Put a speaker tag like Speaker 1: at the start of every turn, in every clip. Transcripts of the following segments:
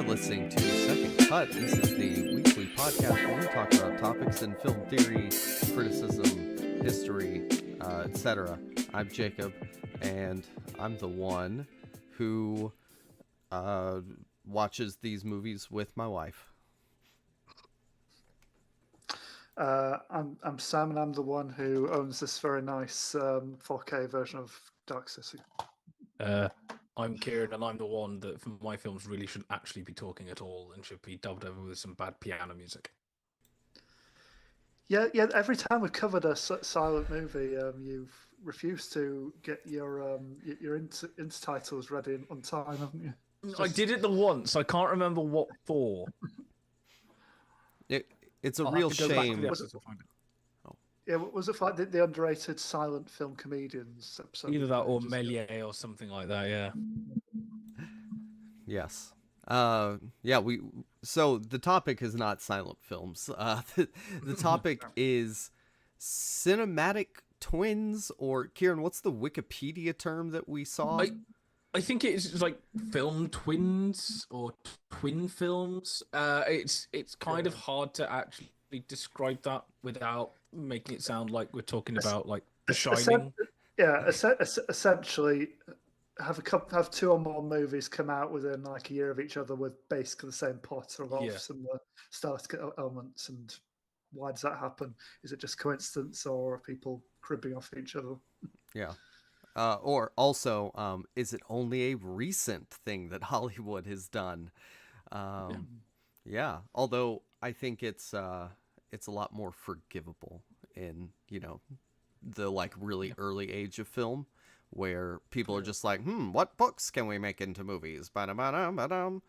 Speaker 1: listening to Second Cut. This is the weekly podcast where we talk about topics in film theory, criticism, history, etc. I'm Jacob, and I'm the one who watches these movies with my wife.
Speaker 2: I'm Sam, and I'm the one who owns this very nice 4K version of Dark City.
Speaker 3: I'm Kieran, and I'm the one that for my films really should actually be talking at all and should be dubbed over with some bad piano music.
Speaker 2: Yeah. Every time we've covered a silent movie, you've refused to get your intertitles ready on time, haven't you?
Speaker 3: I did it the once. I can't remember what for.
Speaker 1: It's a real shame.
Speaker 2: Yeah, was it for like the underrated silent film comedians episode?
Speaker 3: Either that or Méliès or something like that, yeah.
Speaker 1: Yes. So the topic is not silent films. The topic is cinematic twins, or Kieran, what's the Wikipedia term that we saw?
Speaker 3: I think it's like film twins or twin films. It's kind of hard to actually describe that without making it sound like we're talking about like The Shining.
Speaker 2: Essentially, have two or more movies come out within like a year of each other with basically the same plot or a lot of similar stylistic elements. And why does that happen? Is it just coincidence, or are people cribbing off each other?
Speaker 1: Yeah. Or also, is it only a recent thing that Hollywood has done? Yeah. Although I think it's a lot more forgivable in, the like really early age of film, where people are just like, what books can we make into movies? Ba-dum-ba-dum-ba-dum.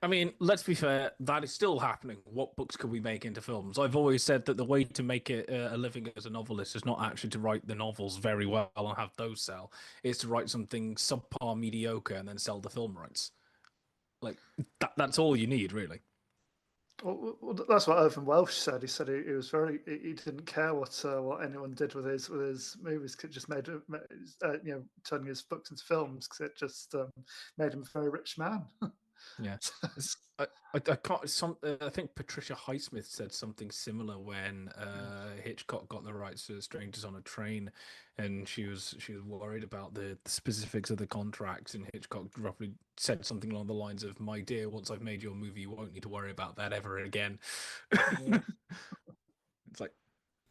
Speaker 3: I mean, let's be fair, that is still happening. What books can we make into films? I've always said that the way to make it a living as a novelist is not actually to write the novels very well and have those sell. It's to write something subpar mediocre and then sell the film rights. Like, that's all you need, really.
Speaker 2: Well, that's what Irvin Welsh said. He said he was he didn't care what anyone did with his movies. It just made turning his books into films, because it just made him a very rich man.
Speaker 3: Yeah, I can't. I think Patricia Highsmith said something similar when Hitchcock got the rights to Strangers on a Train, and she was worried about the specifics of the contracts. And Hitchcock roughly said something along the lines of, "My dear, once I've made your movie, you won't need to worry about that ever again." Yeah. It's like,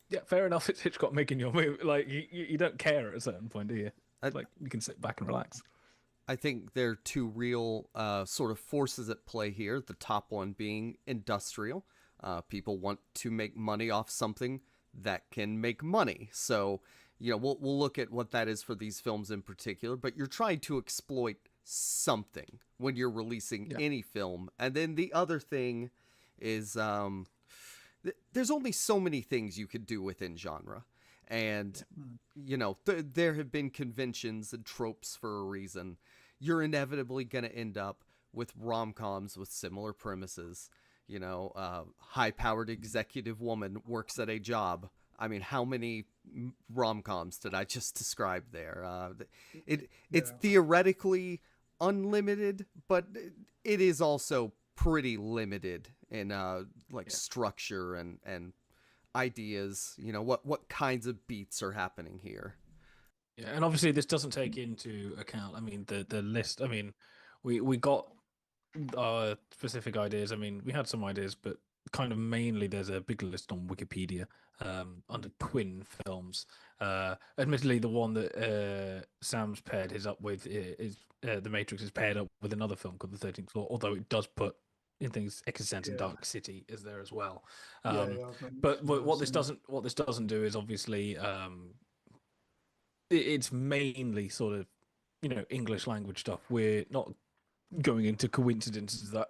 Speaker 3: yeah, fair enough. It's Hitchcock making your movie. Like you don't care at a certain point, do you? Like you can sit back and relax.
Speaker 1: I think there are two real sort of forces at play here. The top one being industrial. People want to make money off something that can make money. So, we'll look at what that is for these films in particular. But you're trying to exploit something when you're releasing any film. And then the other thing is there's only so many things you could do within genre. And, there have been conventions and tropes for a reason. You're inevitably going to end up with rom-coms with similar premises. High-powered executive woman works at a job. I mean, how many rom-coms did I just describe there? It's theoretically unlimited, but it is also pretty limited in structure and ideas, what kinds of beats are happening here.
Speaker 3: Yeah, and obviously this doesn't take into account, I mean, the list. I mean, we got specific ideas. I mean, we had some ideas, but kind of mainly there's a big list on Wikipedia under twin films. Admittedly, the one that Sam's paired his up with is The Matrix is paired up with another film called The 13th Floor, although it does put in things Existence in Dark City is there as well. But what this doesn't do is obviously it's mainly sort of English language stuff. We're not going into coincidences that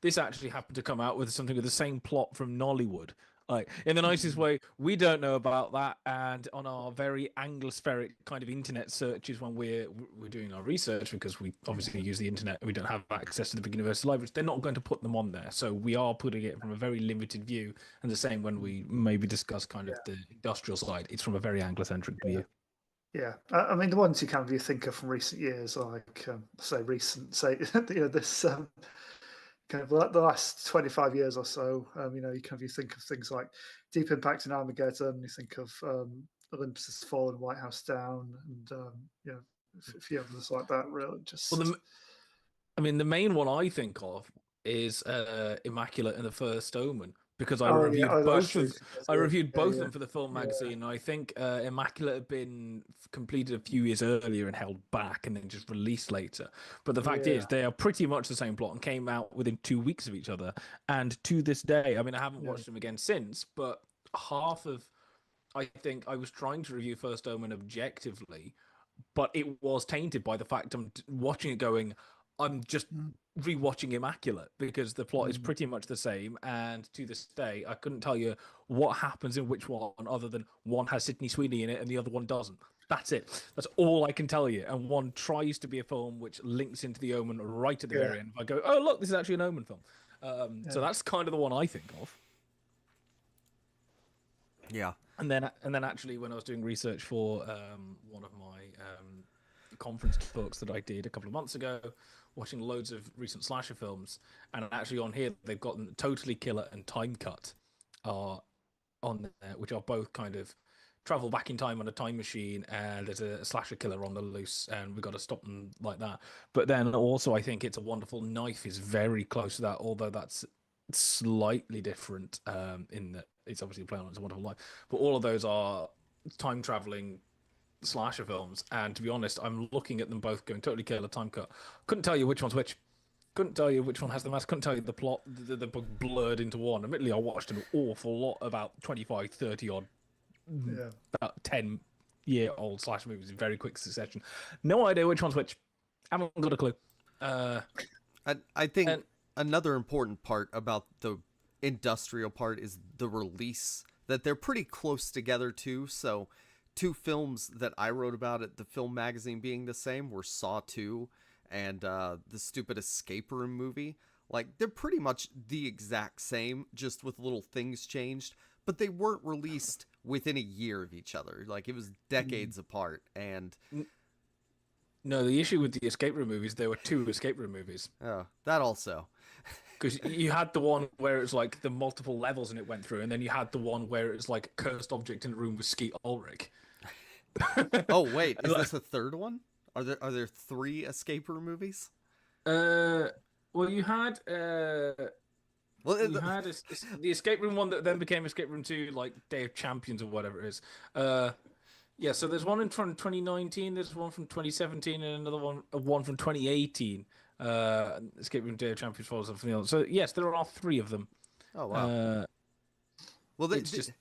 Speaker 3: this actually happened to come out with something with the same plot from Nollywood. Like, in the nicest way, we don't know about that, and on our very Anglospheric kind of internet searches when we're doing our research, because we obviously use the internet, we don't have access to the big university libraries, they're not going to put them on there. So we are putting it from a very limited view, and the same when we maybe discuss kind of the industrial side, it's from a very Anglocentric view.
Speaker 2: Yeah, I mean, the ones you think of from recent years, like say this kind of the last 25 years or so. You think of things like Deep Impact and Armageddon. You think of Olympus Has Fallen, White House Down, and a few others like that. Really, just
Speaker 3: Well, the main one I think of is Immaculate and the First Omen, because I reviewed both of them for the film magazine. And I think Immaculate had been completed a few years earlier and held back, and then just released later. But the fact is, they are pretty much the same plot and came out within 2 weeks of each other. And to this day, I mean, I haven't watched them again since, but I think I was trying to review First Omen objectively, but it was tainted by the fact I'm watching it going, I'm just rewatching Immaculate, because the plot is pretty much the same, and to this day I couldn't tell you what happens in which one, other than one has Sydney Sweeney in it and the other one doesn't. That's it. That's all I can tell you. And one tries to be a film which links into The Omen right at the very end. I go, oh look, this is actually an Omen film. So that's kind of the one I think of.
Speaker 1: Yeah.
Speaker 3: And then actually, when I was doing research for one of my conference talks that I did a couple of months ago, watching loads of recent slasher films, and actually on here they've gotten Totally Killer and Time Cut are on there, which are both kind of travel back in time on a time machine, and there's a slasher killer on the loose, and we've got to stop them like that. But then also, I think It's a Wonderful Knife is very close to that, although that's slightly different in that it's obviously playing on It's a Wonderful Life. But all of those are time traveling slasher films, and to be honest, I'm looking at them both going Totally Killer, Time Cut. Couldn't tell you which one's which. Couldn't tell you which one has the mask. Couldn't tell you the plot. The book blurred into one. Admittedly, I watched an awful lot, about 25, 30 odd, about 10-year-old slasher movies in very quick succession. No idea which one's which. Haven't got a clue.
Speaker 1: I think another important part about the industrial part is the release, that they're pretty close together too. So 2 films that I wrote about at the film magazine being the same were Saw 2 and the stupid escape room movie. Like, they're pretty much the exact same, just with little things changed, but they weren't released within a year of each other. Like, it was decades apart. And
Speaker 3: no, the issue with the escape room movies, there were 2 escape room movies.
Speaker 1: Oh, that also.
Speaker 3: Because you had the one where it was like the multiple levels and it went through, and then you had the one where it was like a cursed object in the room with Skeet Ulrich.
Speaker 1: Oh wait, is this a third one? Are there 3 escape room movies?
Speaker 3: Well, you had the escape room one that then became Escape Room 2, like Day of Champions or whatever it is. Yeah, so there's one from 2019, there's one from 2017, and another one from 2018. Escape Room Day of Champions follows up from the other. So yes, there are 3 of them.
Speaker 1: Oh wow. Well,
Speaker 3: it's just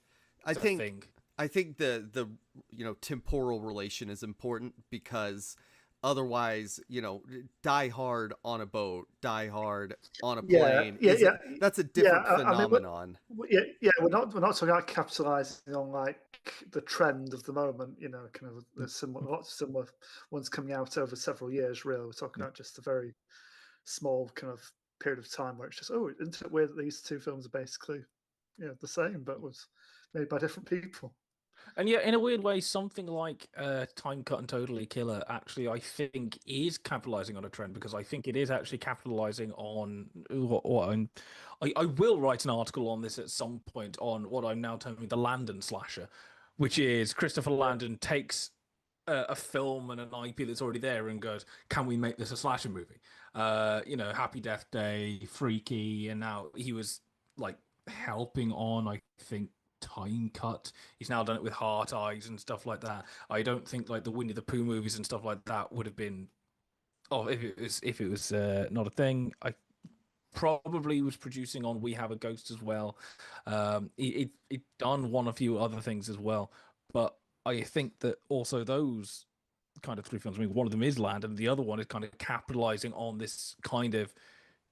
Speaker 1: I think the temporal relation is important, because otherwise, Die Hard on a boat, Die Hard on a plane. That's a different phenomenon.
Speaker 2: We're not talking about capitalizing on like the trend of the moment. Kind of lots of similar ones coming out over several years. Really, we're talking about just a very small kind of period of time where it's just, isn't it weird that these 2 films are basically the same, but was made by different people.
Speaker 3: And yeah, in a weird way, something like Time Cut and Totally Killer actually, I think, is capitalizing on a trend, because I think it is actually capitalizing on I will write an article on this at some point, on what I'm now terming the Landon slasher, which is Christopher Landon takes a film and an IP that's already there and goes, can we make this a slasher movie? Happy Death Day, Freaky, and now he was like helping on, I think, Time Cut. He's now done it with Heart Eyes and stuff like that. I don't think like the Winnie the Pooh movies and stuff like that would have been, if it was not a thing. I probably was producing on We Have a Ghost as well. It done a few other things as well, but I think that also those kind of 3 films, I mean, one of them is Land, and the other one is kind of capitalizing on this kind of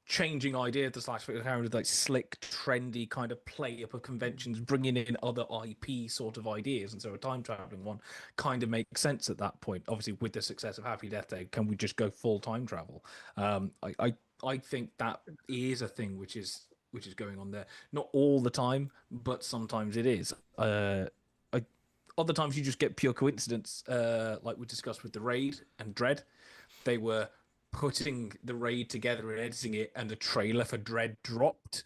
Speaker 3: changing idea of the slasher, kind of like slick, trendy kind of play up of conventions, bringing in other IP sort of ideas. And so a time traveling one kind of makes sense at that point. Obviously, with the success of Happy Death Day, can we just go full time travel? I think that is a thing which is going on there. Not all the time, but sometimes it is. Other times you just get pure coincidence, like we discussed with The Raid and Dread. They were putting the raid together and editing it, and the trailer for Dread dropped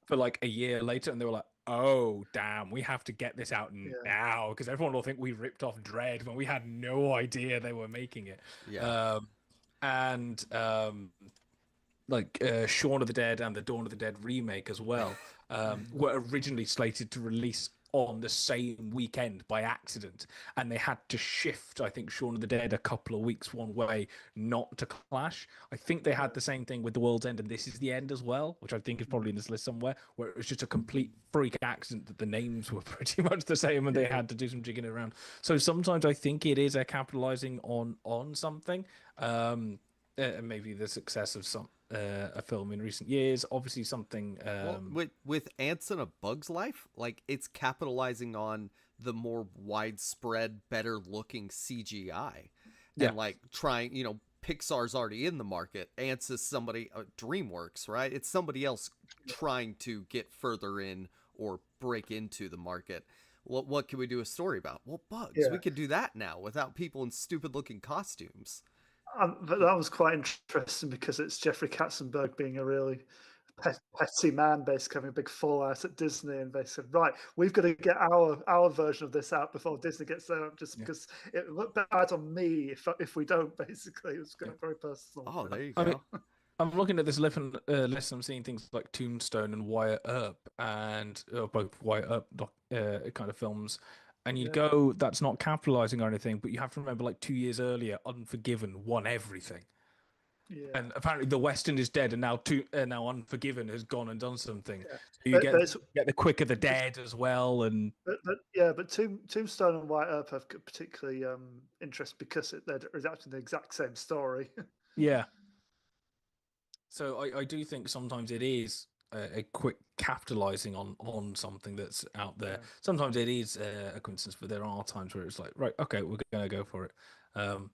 Speaker 3: for like a year later, and they were like, "Oh, damn, we have to get this out now," because everyone will think we ripped off Dread when we had no idea they were making it.
Speaker 1: Yeah.
Speaker 3: And like Shaun of the Dead and the Dawn of the Dead remake as well were originally slated to release on the same weekend by accident, and they had to shift, I think, Shaun of the Dead a couple of weeks one way not to clash. I think they had the same thing with The World's End and This Is the End as well, which I think is probably in this list somewhere, where it was just a complete freak accident that the names were pretty much the same and they had to do some jigging around. So sometimes I think it is a capitalizing on something. Maybe the success of a film in recent years, obviously something
Speaker 1: Well, with Ants in a Bug's Life, like, it's capitalizing on the more widespread, better looking CGI. And like trying, Pixar's already in the market. Ants is somebody, DreamWorks, right? It's somebody else trying to get further in or break into the market. What can we do a story about? Well, bugs. We could do that now without people in stupid looking costumes.
Speaker 2: But that was quite interesting because it's Jeffrey Katzenberg being a really petty man, basically having a big fallout at Disney, and they said, "Right, we've got to get our version of this out before Disney gets there, just because it looked bad on me if we don't." Basically, it was very personal.
Speaker 1: Oh, there you go.
Speaker 3: I mean, I'm looking at this list. I'm seeing things like Tombstone and Wyatt Earp, and both Wyatt Earp kind of films. And you'd go, that's not capitalizing or anything, but you have to remember, like 2 years earlier, Unforgiven won everything. Yeah. And apparently The Western is dead, and now Unforgiven has gone and done something. Yeah. So you get the Quick of the Dead as well, and
Speaker 2: but Tombstone and Wyatt Earp have particularly interest because they're adapting the exact same story.
Speaker 3: Yeah. So I do think sometimes it is a quick capitalizing on something that's out there. Yeah. Sometimes it is a coincidence, but there are times where it's like, right, okay, we're going to go for it. I'm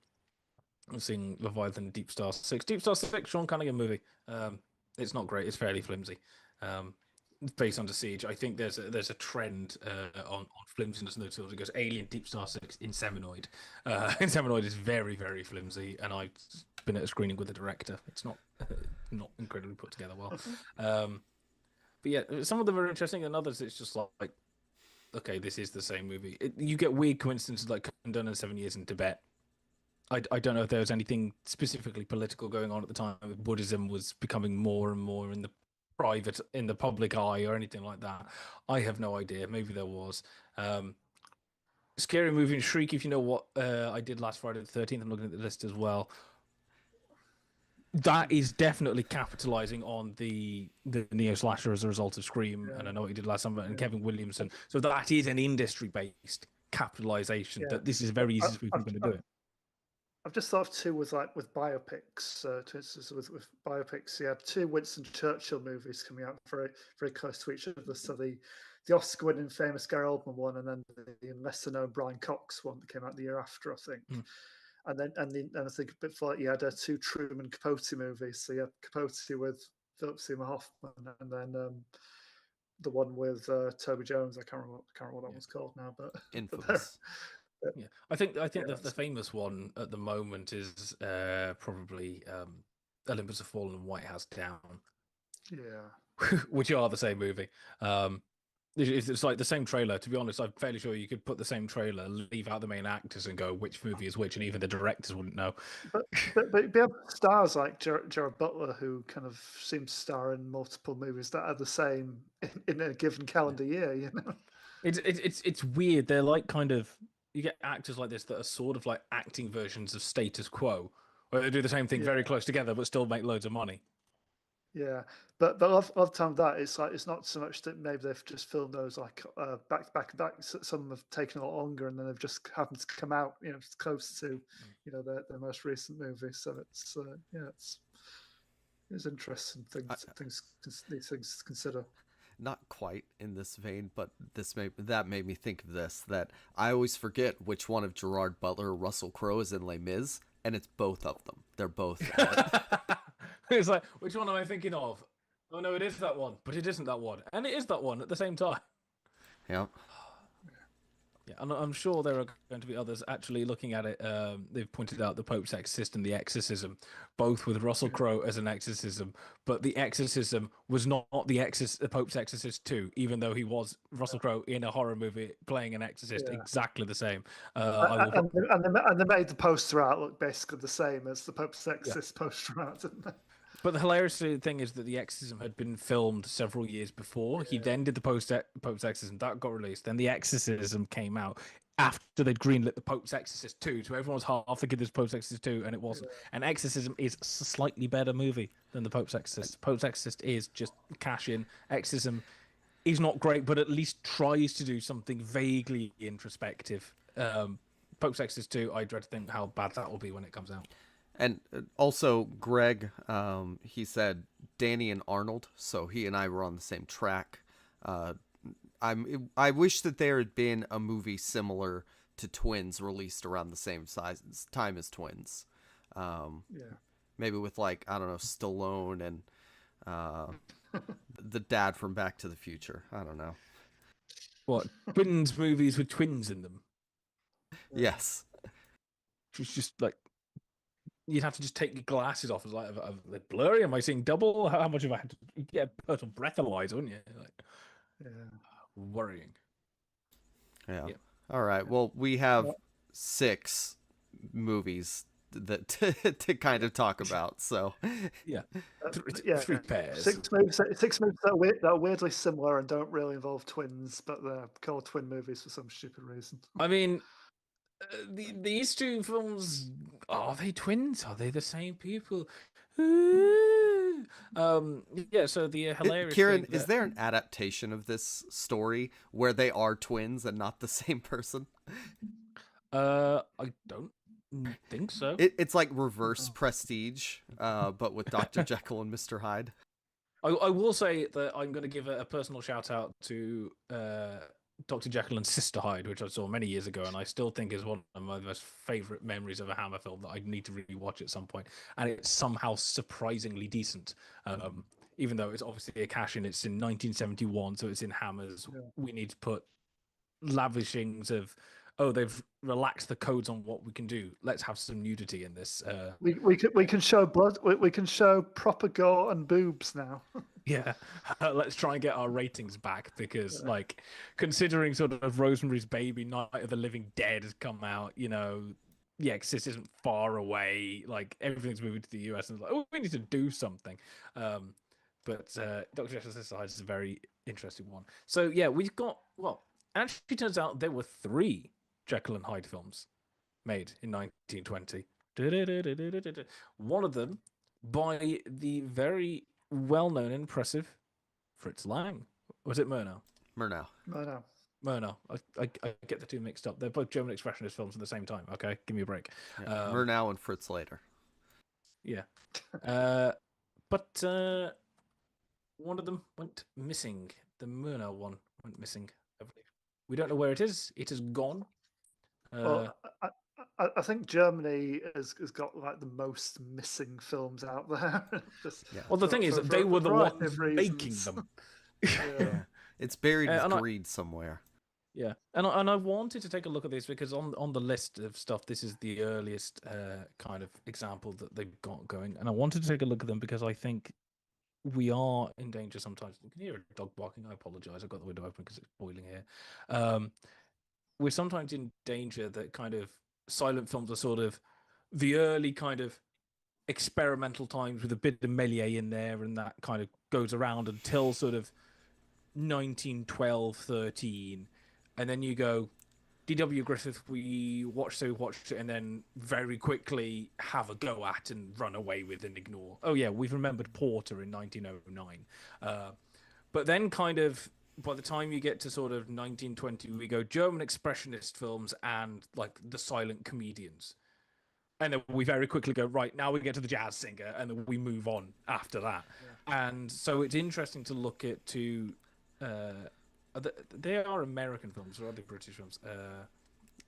Speaker 3: seeing Leviathan, Deep Star 6. Deep Star 6, Sean Cunningham movie. It's not great. It's fairly flimsy. Based Under Siege, I think there's a trend on flimsiness and those sorts. It goes Alien, Deep Star 6, Inseminoid. Inseminoid is very, very flimsy, and I've been at a screening with the director. It's not incredibly put together well. But yeah, some of them are interesting, and others it's just like, okay, this is the same movie. You get weird coincidences like Done in 7 Years in Tibet. I don't know if there was anything specifically political going on at the time. Buddhism was becoming more and more in the public eye or anything like that. I have no idea. Maybe there was. Scary Movie and Shriek, if you know what I did last Friday the 13th, I'm looking at the list as well. That is definitely capitalizing on the neo slasher as a result of Scream, and I know what he did last summer, and Kevin Williamson. So that is an industry-based capitalization. That this is very easy for people to do it.
Speaker 2: I've just thought of two with biopics. With biopics, you had two Winston Churchill movies coming out very, very close to each other. So the Oscar-winning famous Gary Oldman one, and then the lesser-known Brian Cox one that came out the year after, I think. And then I think a bit before that, you had two Truman Capote movies. So you had Capote with Philip Seymour Hoffman, and then the one with Toby Jones. I can't remember what that one's called now, but
Speaker 1: Infamous.
Speaker 3: Yeah, I think the famous one at the moment is probably Olympus Has Fallen and White House Down.
Speaker 2: Yeah,
Speaker 3: which are the same movie. It's like the same trailer. To be honest, I'm fairly sure you could put the same trailer, leave out the main actors, and go which movie is which, and even the directors wouldn't know.
Speaker 2: But you have stars like Gerard Butler, who kind of seems to star in multiple movies that are the same in a given calendar year. You know,
Speaker 3: it's weird. They're like kind of. You get actors like this that are sort of like acting versions of Status Quo, where they do the same thing very close together but still make loads of money.
Speaker 2: Yeah, but a lot of time that it's not so much that maybe they've just filmed those like back. Some have taken a lot longer, and then they've just happened to come out, close to, their most recent movie. So it's it's interesting things to consider.
Speaker 1: Not quite in this vein, but that made me think of this, that I always forget which one of Gerard Butler or Russell Crowe is in Les Mis, and it's both of them. They're both.
Speaker 3: It's like, which one am I thinking of? Oh no, it is that one, but it isn't that one, and it is that one at the same time.
Speaker 1: Yeah.
Speaker 3: Yeah, and I'm sure there are going to be others actually looking at it. They've pointed out The Pope's Exorcist and The Exorcism, both with Russell Crowe as an exorcism, but The Exorcism was not the Pope's Exorcist 2, even though he was Russell Crowe in a horror movie playing an exorcist exactly the same.
Speaker 2: And they made the poster art look basically the same as the Pope's Exorcist poster art, didn't they?
Speaker 3: But the hilarious thing is that The Exorcism had been filmed several years before. He then did the Pope's Exorcism. That got released. Then The Exorcism came out after they'd greenlit the Pope's Exorcist 2. So everyone was half thinking this Pope's Exorcist 2, and it wasn't. And Exorcism is a slightly better movie than the Pope's Exorcist. Pope's Exorcist is just cash in. Exorcism is not great, but at least tries to do something vaguely introspective. Pope's Exorcist 2, I dread to think how bad that will be when it comes out.
Speaker 1: And also, Greg, he said Danny and Arnold, so he and I were on the same track. I wish that there had been a movie similar to Twins released around the same time as Twins. Maybe with, like, I don't know, Stallone and the dad from Back to the Future. I don't know.
Speaker 3: What, Twins movies with twins in them?
Speaker 1: Yes.
Speaker 3: It's just like, you'd have to just take your glasses off. It's like, are they blurry? Am I seeing double? How much have I had to get a personal breathalyzer, wouldn't you? Like, worrying.
Speaker 1: Yeah. All right. Well, we have 6 movies that to kind of talk about. So
Speaker 3: three pairs.
Speaker 2: 6 movies that are weirdly similar and don't really involve twins, but they're called twin movies for some stupid reason.
Speaker 3: I mean, these 2 films, are they twins? Are they the same people? So the hilarious
Speaker 1: Kieran, is there an adaptation of this story where they are twins and not the same person?
Speaker 3: I don't think so.
Speaker 1: It's like reverse Prestige, but with Dr. Jekyll and Mr. Hyde.
Speaker 3: I will say that I'm going to give a personal shout out to Dr. Jekyll and Sister Hyde, which I saw many years ago, and I still think is one of my most favourite memories of a Hammer film that I need to rewatch at some point. And it's somehow surprisingly decent, even though it's obviously a cash-in. It's in 1971, so it's in Hammers. We need to put lavishings of, they've relaxed the codes on what we can do. Let's have some nudity in this.
Speaker 2: We can show blood. We can show proper gore and boobs now.
Speaker 3: Yeah, let's try and get our ratings back because, like, considering sort of Rosemary's Baby, Night of the Living Dead has come out, you know, The Exorcist isn't far away. Like, everything's moving to the US, and it's like, we need to do something. But Dr. Jekyll and Sister Hyde is a very interesting one. So yeah, we've got actually turns out there were 3 Jekyll and Hyde films made in 1920. One of them by the very well-known and impressive Fritz Lang. Was it Murnau?
Speaker 1: Murnau.
Speaker 3: I get the 2 mixed up. They're both German expressionist films at the same time. Okay, give me a break.
Speaker 1: Yeah, Murnau and Fritz later.
Speaker 3: Yeah. But one of them went missing. The Murnau one went missing. We don't know where it is. It is gone.
Speaker 2: Well, I think Germany has got like the most missing films out there.
Speaker 3: Well, the thing is, they were the ones making them.
Speaker 1: It's buried with greed somewhere.
Speaker 3: Yeah, and I wanted to take a look at this because on the list of stuff, this is the earliest kind of example that they've got going, and I wanted to take a look at them because I think we are in danger sometimes. You can hear a dog barking. I apologize. I've got the window open because it's boiling here. We're sometimes in danger that kind of silent films are sort of the early kind of experimental times with a bit of Méliès in there, and that kind of goes around until sort of 1912, 13. And then you go, D.W. Griffith, we watched it, and then very quickly have a go at and run away with and ignore. Oh, yeah, we've remembered Porter in 1909. But then kind of, by the time you get to sort of 1920, we go German expressionist films and, like, the silent comedians. And then we very quickly go, right, now we get to the jazz singer, and then we move on after that. Yeah. And so it's interesting to look at they are American films, or are they British films?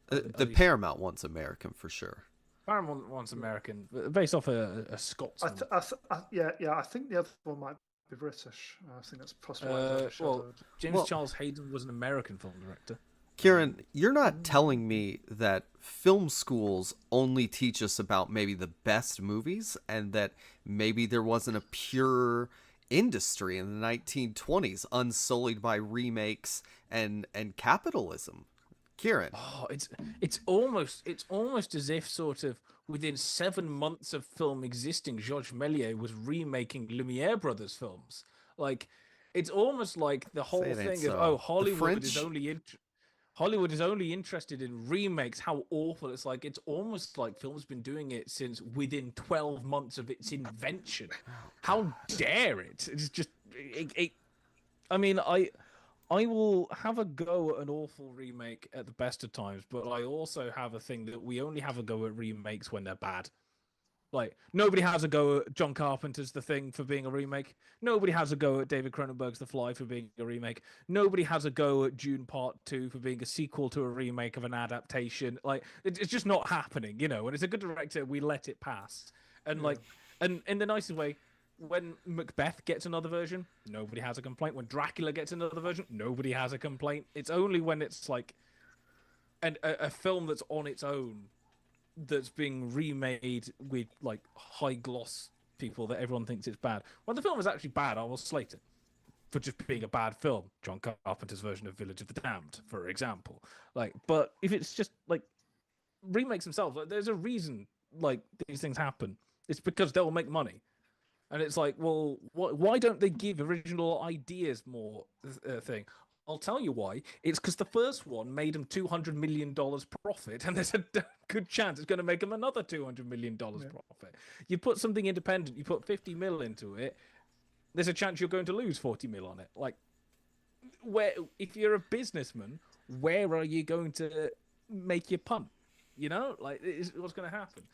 Speaker 1: The Paramount one's American for sure.
Speaker 3: Paramount one's American, based off a Scotsman.
Speaker 2: I think the other one might be British. I think that's possible.
Speaker 3: James Charles Hayden was an American film director.
Speaker 1: Kieran, you're not telling me that film schools only teach us about maybe the best movies and that maybe there wasn't a pure industry in the 1920s unsullied by remakes and capitalism. Kieran.
Speaker 3: Oh, it's almost as if sort of within 7 months of film existing, Georges Méliès was remaking Lumière brothers films. Like, it's almost like the whole thing of Hollywood is only interested in remakes. How awful it's like. It's almost like film's been doing it since within 12 months of its invention. How dare it? It's just I mean, I will have a go at an awful remake at the best of times, but I also have a thing that we only have a go at remakes when they're bad. Like, nobody has a go at John Carpenter's The Thing for being a remake. Nobody has a go at David Cronenberg's The Fly for being a remake. Nobody has a go at Dune Part 2 for being a sequel to a remake of an adaptation. Like, it's just not happening, you know? And it's a good director, we let it pass. And, like, and in the nicest way, when Macbeth gets another version, nobody has a complaint. When Dracula gets another version, nobody has a complaint. It's only when it's, like, a film that's on its own that's being remade with like high gloss people that everyone thinks it's bad. When the film is actually bad, I will slate it for just being a bad film. John Carpenter's version of Village of the Damned, for example. Like, but if it's just like remakes themselves, like, there's a reason like these things happen. It's because they'll make money. And it's like, well, why don't they give original ideas more thing? I'll tell you why. It's because the first one made them $200 million profit, and there's a good chance it's going to make them another $200 million profit. You put something independent, you put 50 mil into it, there's a chance you're going to lose 40 mil on it. Like, where if you're a businessman, where are you going to make your punt? You know, like, what's going to happen?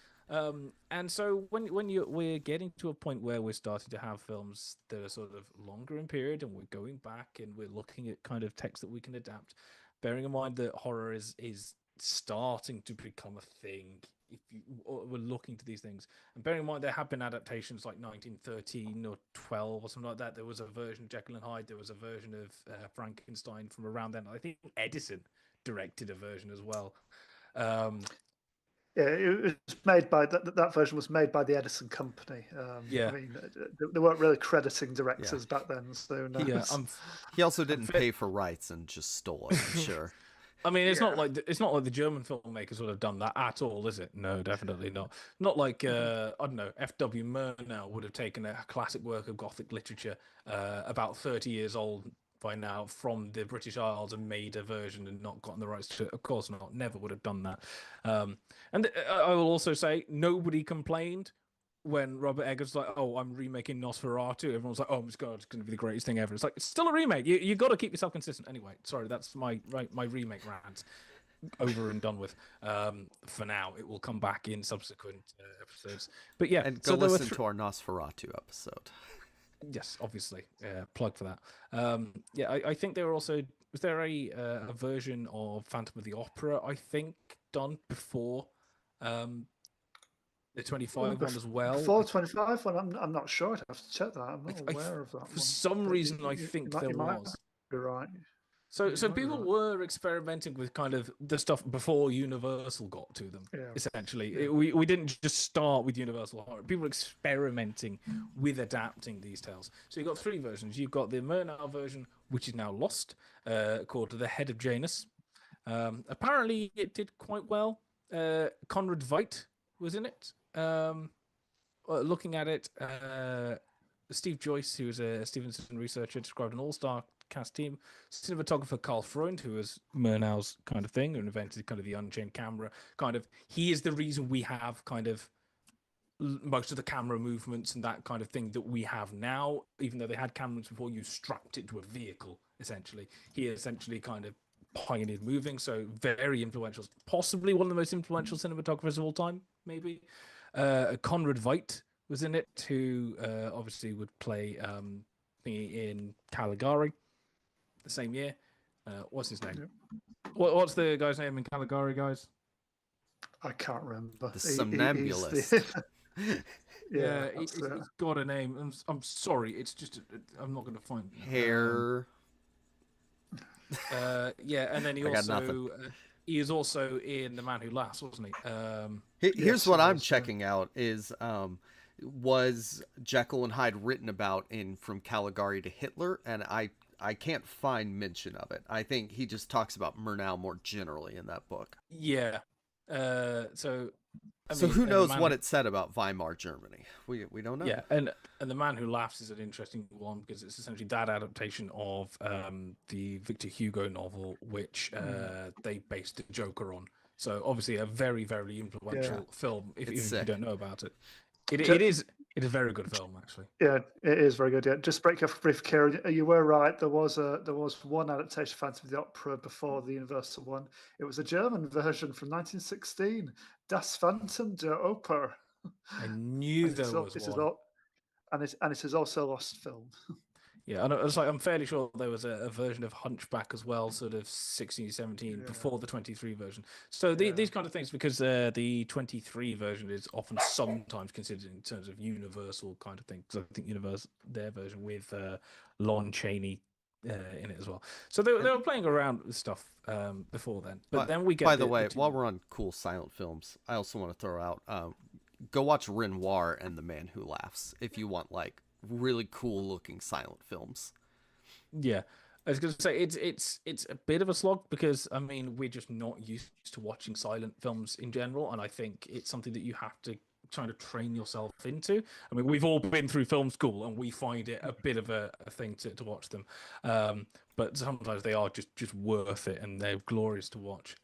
Speaker 3: And so when we're getting to a point where we're starting to have films that are sort of longer in period, and we're going back and we're looking at kind of text that we can adapt, bearing in mind that horror is starting to become a thing. If we're looking to these things, and bearing in mind there have been adaptations like 1913 or 12 or something like that. There was a version of Jekyll and Hyde. There was a version of Frankenstein from around then. I think Edison directed a version as well.
Speaker 2: Yeah, it was made by that version was made by the Edison Company. I mean, they weren't really crediting directors back then, so no.
Speaker 3: Yeah,
Speaker 1: he also didn't pay for rights and just stole it. I'm sure.
Speaker 3: I mean, it's not like the German filmmakers would have done that at all, is it? No, definitely not. Not like I don't know, F.W. Murnau would have taken a classic work of Gothic literature, about 30 years old by now, from the British Isles and made a version and not gotten the rights to it. Of course not. Never would have done that. And I will also say nobody complained when Robert Eggers was like, "Oh, I'm remaking Nosferatu." Everyone's like, "Oh my god, it's going to be the greatest thing ever." It's like, it's still a remake. You got to keep yourself consistent. Anyway, sorry, that's my remake rant over and done with. For now, it will come back in subsequent episodes. But yeah,
Speaker 1: and go listen to our Nosferatu episode.
Speaker 3: Yes, obviously. Plug for that. I think there were also... Was there a version of Phantom of the Opera, I think, done before the 25 one as well?
Speaker 2: Before 25 one? I'm not sure. I'd have to check that. I'm not aware of that
Speaker 3: for some reason, I think there was.
Speaker 2: You're right.
Speaker 3: So people were experimenting with kind of the stuff before Universal got to them, essentially.
Speaker 2: Yeah.
Speaker 3: We didn't just start with Universal Horror. People were experimenting with adapting these tales. So you've got 3 versions. You've got the Murnau version, which is now lost, called The Head of Janus. Apparently, it did quite well. Conrad Veidt was in it. Looking at it, Steve Joyce, who was a Stevenson researcher, described an all-star cast team. Cinematographer Carl Freund, who was Murnau's kind of thing and invented kind of the unchained camera. Kind of, he is the reason we have kind of most of the camera movements and that kind of thing that we have now. Even though they had cameras before, you strapped it to a vehicle, essentially. He essentially kind of pioneered moving, so very influential. Possibly one of the most influential cinematographers of all time, maybe. Conrad Veidt was in it, who obviously would play in Caligari the same year. What's his name? What's the guy's name in Caligari, guys?
Speaker 2: I can't remember.
Speaker 1: The somnambulist.
Speaker 3: He's got a name. I'm sorry. It's just I'm not going to find
Speaker 1: hair.
Speaker 3: Yeah, and then
Speaker 1: I got nothing.
Speaker 3: He is also in The Man Who Laughs, wasn't he?
Speaker 1: Here's
Speaker 2: Yes,
Speaker 1: what
Speaker 2: it
Speaker 1: I'm
Speaker 2: was, yeah.
Speaker 1: checking out is was Jekyll and Hyde written about in From Caligari to Hitler, and I can't find mention of it. I think he just talks about Murnau more generally in that book.
Speaker 3: Yeah. So I
Speaker 1: So
Speaker 3: mean,
Speaker 1: who
Speaker 3: and the
Speaker 1: knows
Speaker 3: man
Speaker 1: what
Speaker 3: who,
Speaker 1: it said about Weimar Germany? We don't know.
Speaker 3: yeah, and The Man Who Laughs is an interesting one because it's essentially that adaptation of the Victor Hugo novel, which they based the Joker on. So obviously a very, very
Speaker 2: Yeah.
Speaker 3: influential film. If
Speaker 1: It's
Speaker 3: even if you
Speaker 1: sick.
Speaker 3: don't know about it, it
Speaker 2: Ju-
Speaker 3: is a very good film actually.
Speaker 2: Yeah, it is very good. Yeah, just break off brief, Kieran. You were right. There was one adaptation of Phantom of the Opera before the Universal one. It was a German version from 1916, Das Phantom der Oper.
Speaker 3: I knew there was
Speaker 2: It is
Speaker 3: one.
Speaker 2: and it is also a lost film.
Speaker 3: Yeah, and it's like I'm fairly sure there was a version of Hunchback as well, sort of 16, 17
Speaker 2: Yeah.
Speaker 3: before the 23 version. So these kind of things, because the 23 version is often sometimes considered in terms of universal kind of thing. Because I think their version with Lon Chaney in it as well. So they were playing around with stuff before then. But then we get
Speaker 1: By the way, while we're on cool silent films, I also want to throw out go watch Renoir and The Man Who Laughs if you want like really cool looking silent films.
Speaker 3: Yeah, I was going to say it's a bit of a slog because I mean we're just not used to watching silent films in general, and I think it's something that you have to try to train yourself into. I mean, we've all been through film school, and we find it a bit of a thing to watch them, but sometimes they are just worth it, and they're glorious to watch.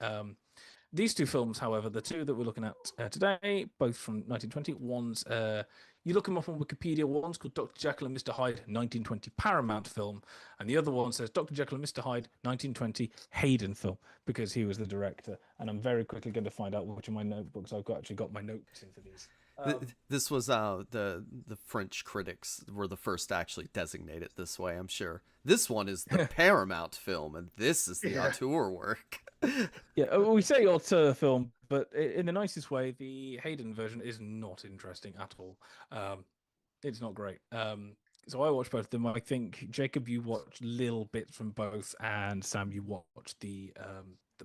Speaker 3: These two films, however, the two that we're looking at today, both from 1920. One's you look them up on Wikipedia. One's called Dr. Jekyll and Mr. Hyde, 1920 Paramount film, and the other one says Dr. Jekyll and Mr. Hyde, 1920 Hayden film, because he was the director. And I'm very quickly going to find out which of my notebooks I've actually got my notes in for these.
Speaker 1: This was the French critics were the first to actually designate it this way. I'm sure this one is the Paramount film, and this is the auteur work.
Speaker 3: Yeah, we say auteur film, but in the nicest way, the Hayden version is not interesting at all. It's not great. So I watched both of them. I think Jacob, you watched little bits from both, and Sam, you watched the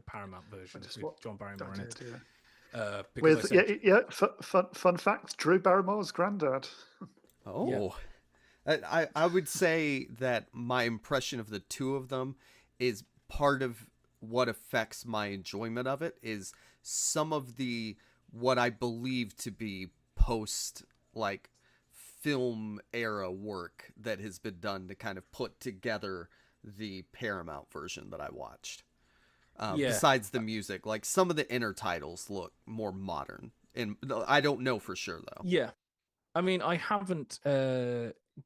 Speaker 3: Paramount version with John Barrymore in it.
Speaker 2: With fun fact: Drew Barrymore's granddad.
Speaker 1: Oh, yeah. I would say that my impression of the two of them is part of what affects my enjoyment of it is some of the what I believe to be post like film era work that has been done to kind of put together the Paramount version that I watched. Besides the music, like some of the intertitles look more modern, and I don't know for sure though.
Speaker 3: Yeah, I mean, I haven't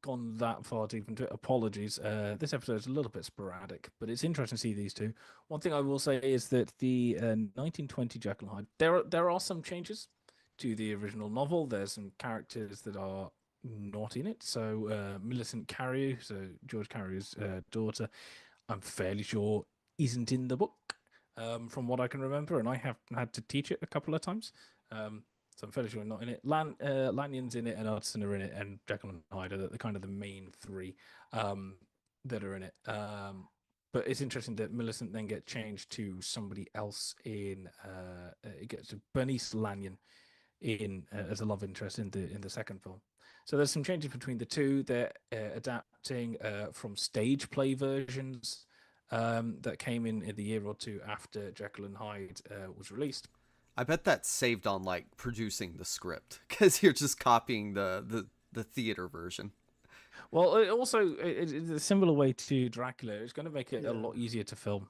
Speaker 3: gone that far deep into it. Apologies. This episode is a little bit sporadic, but it's interesting to see these two. One thing I will say is that the 1920 Jekyll and Hyde, there are some changes to the original novel. There's some characters that are not in it. So Millicent Carrew, so George Carrew's daughter, I'm fairly sure isn't in the book. From what I can remember, and I have had to teach it a couple of times. So I'm fairly sure I'm not in it. Lanyon's in it, and Hudson are in it, and Jekyll and Hyde are the kind of the main three that are in it. But it's interesting that Millicent then gets changed to somebody else in. It gets to Bernice Lanyon in as a love interest in the second film. So there's some changes between the two. They're adapting from stage play versions that came in the year or two after Jekyll and Hyde was released.
Speaker 1: I bet that's saved on like producing the script because you're just copying the theater version.
Speaker 3: Well, it's a similar way to Dracula. It's going to make it a lot easier to film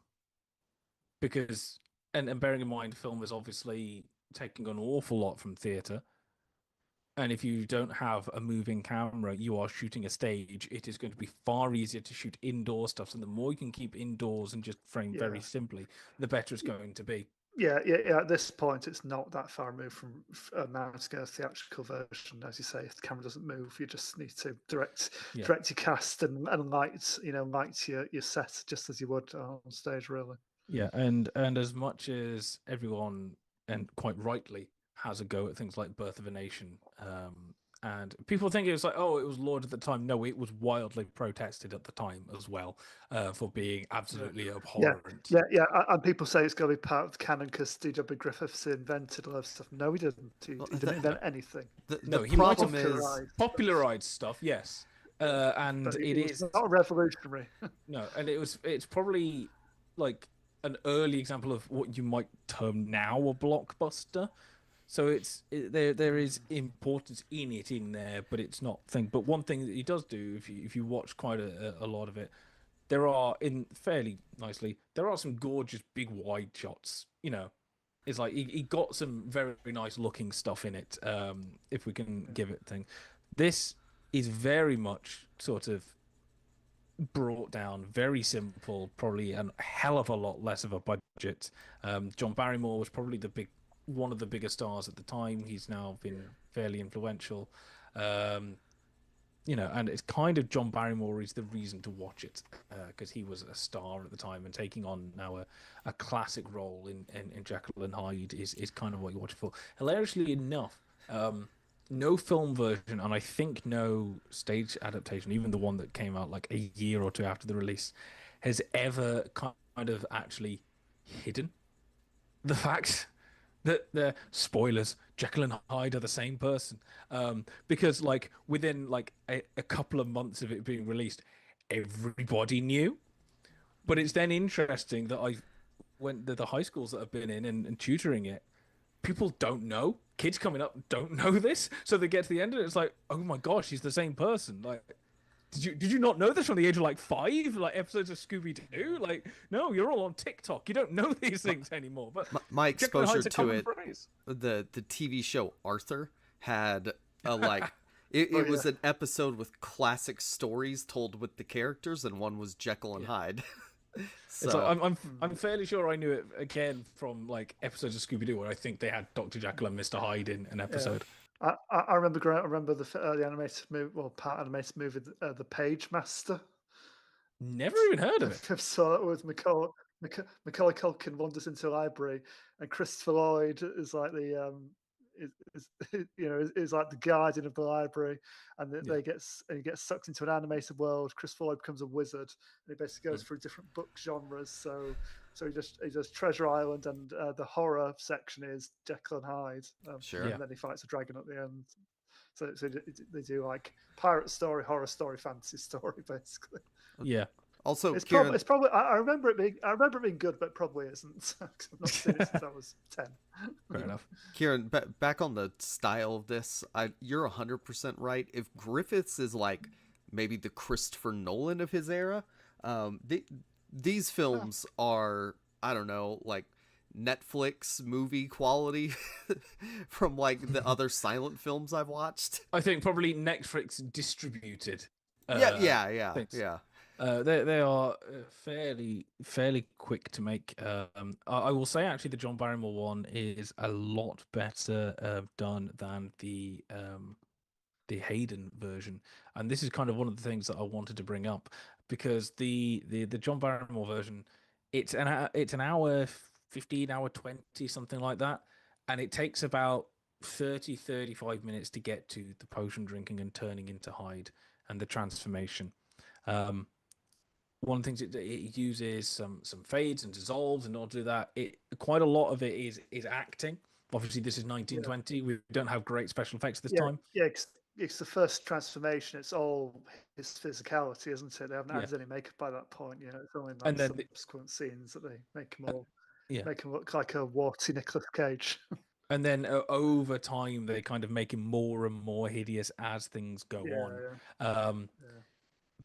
Speaker 3: because, and bearing in mind, film is obviously taking an awful lot from theater. And if you don't have a moving camera, you are shooting a stage. It is going to be far easier to shoot indoor stuff. So the more you can keep indoors and just frame very simply, the better it's going to be.
Speaker 2: Yeah. At this point, it's not that far removed from mounting a theatrical version. As you say, if the camera doesn't move, you just need to direct your cast and light, light your set just as you would on stage, really.
Speaker 3: Yeah, and as much as everyone, and quite rightly, has a go at things like Birth of a Nation and people think it was like, oh, it was lauded at the time. No, it was wildly protested at the time as well, for being absolutely abhorrent.
Speaker 2: Yeah. And people say it's got to be part of the canon because D.W. Griffiths invented a lot of stuff. No, he didn't. He didn't invent anything.
Speaker 3: No, he might have popularized stuff, yes. And
Speaker 2: but
Speaker 3: it is
Speaker 2: not revolutionary.
Speaker 3: No, and it's probably like an early example of what you might term now a blockbuster. So there is importance in it in there, but it's not thing. But one thing that he does do, if you watch quite a lot of it, there are some gorgeous big wide shots. You know, it's like he got some very nice looking stuff in it. If we can give it thing, this is very much sort of brought down, very simple, probably a hell of a lot less of a budget. John Barrymore was probably one of the bigger stars at the time. He's now been fairly influential. You know, and it's kind of John Barrymore is the reason to watch it, because he was a star at the time, and taking on now a classic role in Jekyll and Hyde is kind of what you watch it for. Hilariously enough, no film version, and I think no stage adaptation, even the one that came out like a year or two after the release, has ever kind of actually hidden the fact that the spoilers, Jekyll and Hyde are the same person. Because like within like a couple of months of it being released, everybody knew. But it's then interesting that I went to the high schools that I've been in and tutoring it. People don't know. Kids coming up don't know this, so they get to the end of it. It's like, oh my gosh, he's the same person. Like, did you not know this from the age of like 5? Like episodes of Scooby Doo? Like, no, you're all on TikTok. You don't know these things anymore. But
Speaker 1: my exposure to it, the TV show Arthur had a like. It was an episode with classic stories told with the characters, and one was Jekyll and Hyde. So
Speaker 3: it's like, I'm fairly sure I knew it again from like episodes of Scooby Doo where I think they had Dr. Jekyll and Mr. Hyde in an episode.
Speaker 2: Yeah. I remember the animated movie, part animated movie, The Page Master.
Speaker 3: Never even heard of it.
Speaker 2: I saw it with Macaulay Culkin wanders into a library, and Christopher Lloyd is like the is like the guardian of the library, and he gets sucked into an animated world. Christopher Lloyd becomes a wizard, and he basically goes through different book genres. So he does Treasure Island, and the horror section is Jekyll and Hyde. And then he fights a dragon at the end. So they do like pirate story, horror story, fantasy story, basically.
Speaker 3: Yeah.
Speaker 1: Also,
Speaker 2: it's probably. I remember it being good, but it probably isn't. I've not seen it since I was 10.
Speaker 3: Fair enough.
Speaker 1: Kieran, back on the style of this, you're 100% right. If Griffiths is like maybe the Christopher Nolan of his era, these films are, I don't know, like Netflix movie quality from like the other silent films I've watched. I
Speaker 3: think probably Netflix distributed.
Speaker 1: Yeah.
Speaker 3: They are fairly quick to make. I will say actually the John Barrymore one is a lot better done than the Hayden version, and this is kind of one of the things that I wanted to bring up, because the John Barrymore version, it's an hour 15, hour 20, something like that, and it takes about 35 minutes to get to the potion drinking and turning into Hyde and the transformation. One of the things it uses some fades and dissolves, and all do that. Quite a lot of it is acting. Obviously, this is 1920. We don't have great special effects this time.
Speaker 2: Yeah, it's the first transformation. It's all his physicality, isn't it? They haven't added any makeup by that point. You know, it's only like subsequent scenes that they make him look like a warty Nicolas Cage.
Speaker 3: And then over time, they kind of make him more and more hideous as things go on.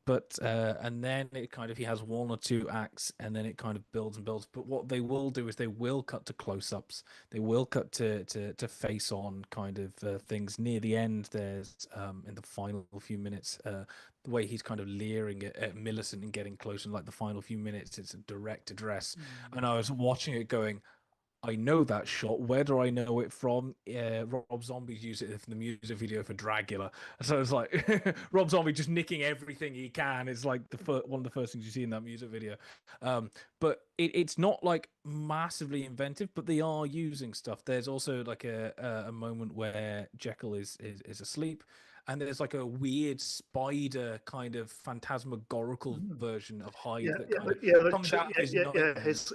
Speaker 3: But and then it kind of, he has one or two acts, and then it kind of builds and builds. But what they will do is they will cut to close-ups. They will cut to face-on kind of things near the end. There's in the final few minutes, the way he's kind of leering at Millicent and getting close in like the final few minutes. It's a direct address, and I was watching it going, I know that shot. Where do I know it from? Rob Zombie's used it in the music video for Dracula. So it's like Rob Zombie just nicking everything he can. It's like one of the first things you see in that music video. But it's not like massively inventive, but they are using stuff. There's also like a moment where Jekyll is asleep, and there's like a weird spider kind of phantasmagorical version of Hyde that kind of comes out of his nightmares.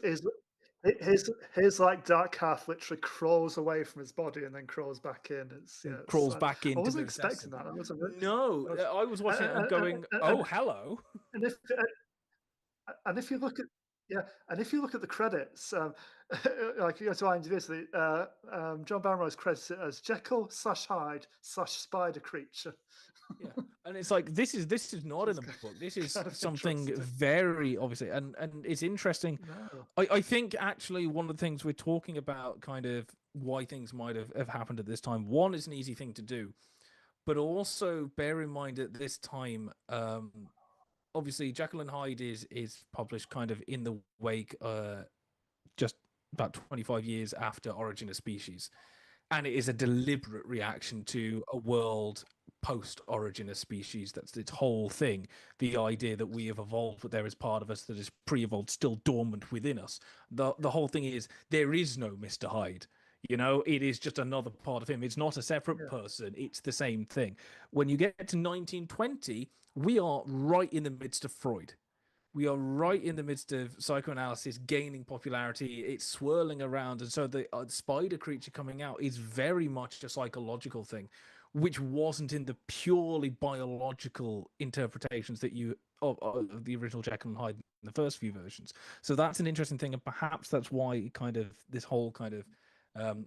Speaker 2: His like dark half literally crawls away from his body and then crawls back in. It's
Speaker 3: crawls back into.
Speaker 2: I wasn't expecting that.
Speaker 3: I was watching it and going, "Oh, hello."
Speaker 2: And if you look at the credits, like you go to IMDb, John Barrymore credited as Jekyll/Hyde/ spider creature.
Speaker 3: Yeah, and it's like this is not in the book. This is something very obviously, and it's interesting.
Speaker 2: No.
Speaker 3: I think actually one of the things we're talking about, kind of why things might have happened at this time. One, it's an easy thing to do, but also bear in mind at this time, obviously Jekyll and Hyde is published kind of in the wake, just about 25 years after Origin of Species. And it is a deliberate reaction to a world post Origin of Species. That's its whole thing. The idea that we have evolved, but there is part of us that is pre-evolved, still dormant within us. The whole thing is there is no Mr. Hyde. You know, it is just another part of him. It's not a separate person. It's the same thing. When you get to 1920, we are right in the midst of Freud. We are right in the midst of psychoanalysis gaining popularity. It's swirling around. And so the spider creature coming out is very much a psychological thing, which wasn't in the purely biological interpretations that of the original Jekyll and Hyde in the first few versions. So that's an interesting thing. And perhaps that's why kind of this whole kind of,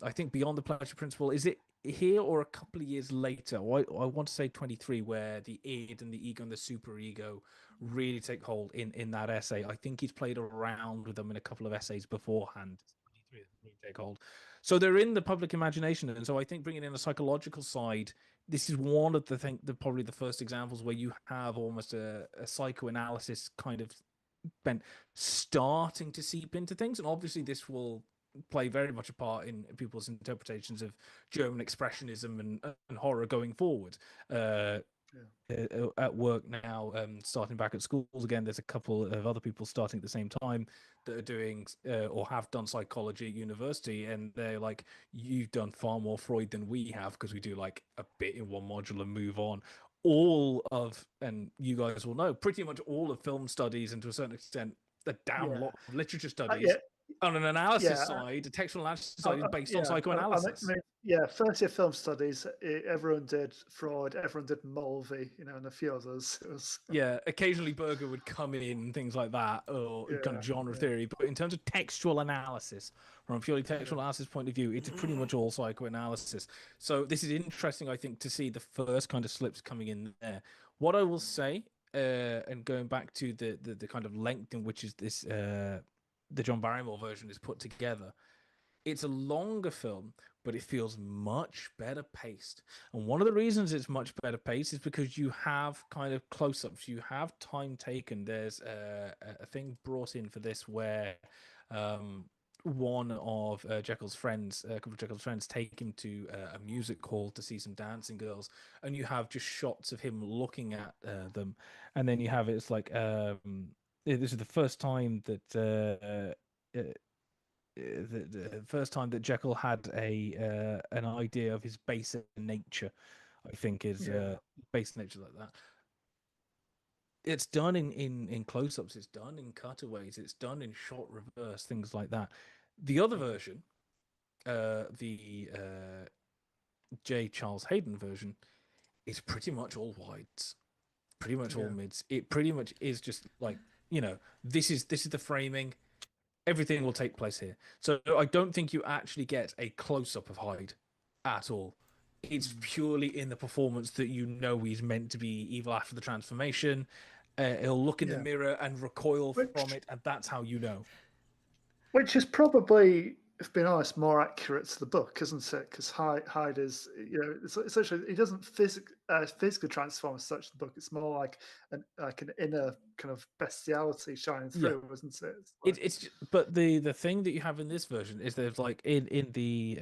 Speaker 3: I think Beyond the Pleasure Principle, is it here or a couple of years later? I want to say 23, where the id and the ego and the superego really take hold in that essay. I think he's played around with them in a couple of essays beforehand. 23 really take hold. So they're in the public imagination, and so I think bringing in a psychological side, this is one of probably the first examples where you have almost a psychoanalysis kind of bent starting to seep into things, and obviously this will play very much a part in people's interpretations of German expressionism and horror going forward. At work now, starting back at schools again, there's a couple of other people starting at the same time that are doing or have done psychology at university, and they're like, you've done far more Freud than we have, because we do like a bit in one module and move on. And you guys will know, pretty much all of film studies, and to a certain extent a damn lot of literature studies on an analysis side, a textual analysis side, is based on psychoanalysis.
Speaker 2: First year film studies, everyone did Freud, everyone did Mulvey, and a few others.
Speaker 3: Occasionally Berger would come in, things like that, or kind of genre theory. But in terms of textual analysis, from a purely textual analysis point of view, it's pretty much all psychoanalysis. So this is interesting, I think, to see the first kind of slips coming in there. What I will say, and going back to the kind of length in which is this the John Barrymore version is put together, it's a longer film, but it feels much better paced. And one of the reasons it's much better paced is because you have kind of close-ups, you have time taken. There's a thing brought in for this where one of Jekyll's friends, a couple of Jekyll's friends, take him to a music hall to see some dancing girls, and you have just shots of him looking at them, and then you have it's like this is the first time that the first time that Jekyll had an idea of his base nature. I think is base nature like that. It's done in close-ups, it's done in cutaways, it's done in shot reverse, things like that. The other version, the J. Charles Hayden version, is pretty much all wides, pretty much all mids. It pretty much is just like, this is the framing. Everything will take place here. So I don't think you actually get a close-up of Hyde at all. It's purely in the performance that he's meant to be evil after the transformation. He'll look in the mirror and recoil from it, and that's how you know.
Speaker 2: Which is probably if being honest, more accurate to the book, isn't it? Because Hyde is, essentially he doesn't physically transform as such. The book, it's more like an inner kind of bestiality shining through, isn't it?
Speaker 3: But the thing that you have in this version is there's like in the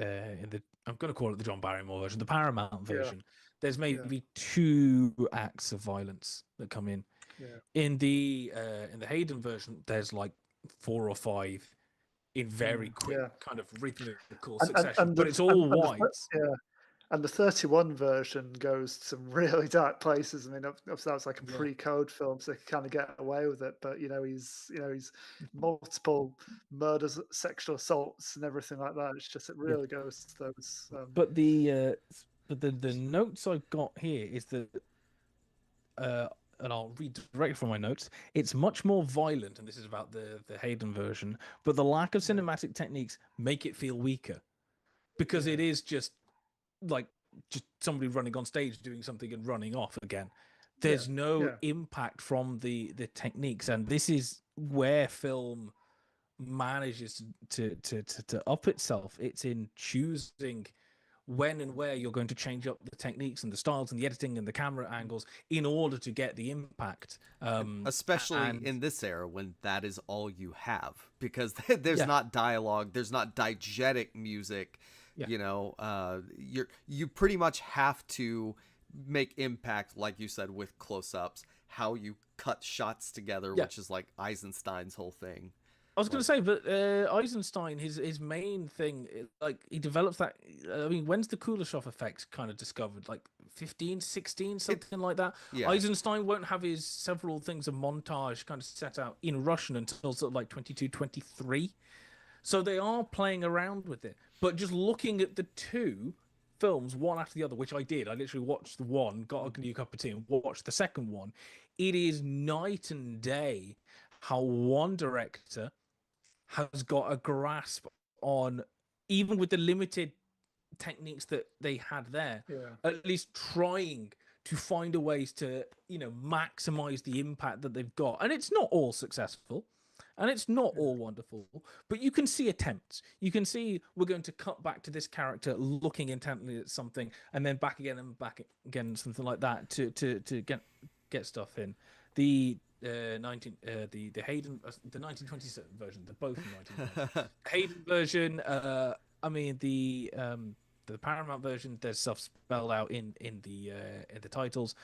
Speaker 3: I'm going to call it the John Barrymore version, the Paramount version. There's maybe 2 acts of violence that come in.
Speaker 2: Yeah.
Speaker 3: In the Hayden version, there's like 4 or 5 in very quick kind of rhythmical succession, but it's all whites.
Speaker 2: And the 31 version goes to some really dark places. I mean, obviously that was like a pre-code film, so they could kind of get away with it. But he's multiple murders, sexual assaults, and everything like that. It's just it really goes to those.
Speaker 3: But the notes I've got here is that, and I'll read directly from my notes. It's much more violent, and this is about the Hayden version. But the lack of cinematic techniques make it feel weaker, because it is just somebody running on stage doing something and running off again. There's no impact from the techniques, and this is where film manages to up itself. It's in choosing when and where you're going to change up the techniques and the styles and the editing and the camera angles in order to get the impact.
Speaker 1: Especially in this era when that is all you have, because there's not dialogue, there's not diegetic music. You pretty much have to make impact, like you said, with close-ups, how you cut shots together, which is like Eisenstein's whole thing.
Speaker 3: I was going to say, but Eisenstein, his main thing, like he develops that. I mean, when's the Kuleshov effect kind of discovered? Like 15, 16, something like that. Yeah. Eisenstein won't have his several things of montage kind of set out in Russian until sort of like 22, 23. So they are playing around with it. But just looking at the 2 films, one after the other, which I did. I literally watched the one, got a new cup of tea, and watched the second one. It is night and day how one director has got a grasp on, even with the limited techniques that they had there, at least trying to find a ways to, maximize the impact that they've got. And it's not all successful. And it's not all wonderful, but you can see attempts. You can see we're going to cut back to this character looking intently at something, and then back again, something like that to get stuff in. The the Hayden, the 1927 version, they're both in 1920. Hayden version, I mean the Paramount version, there's stuff spelled out in the titles,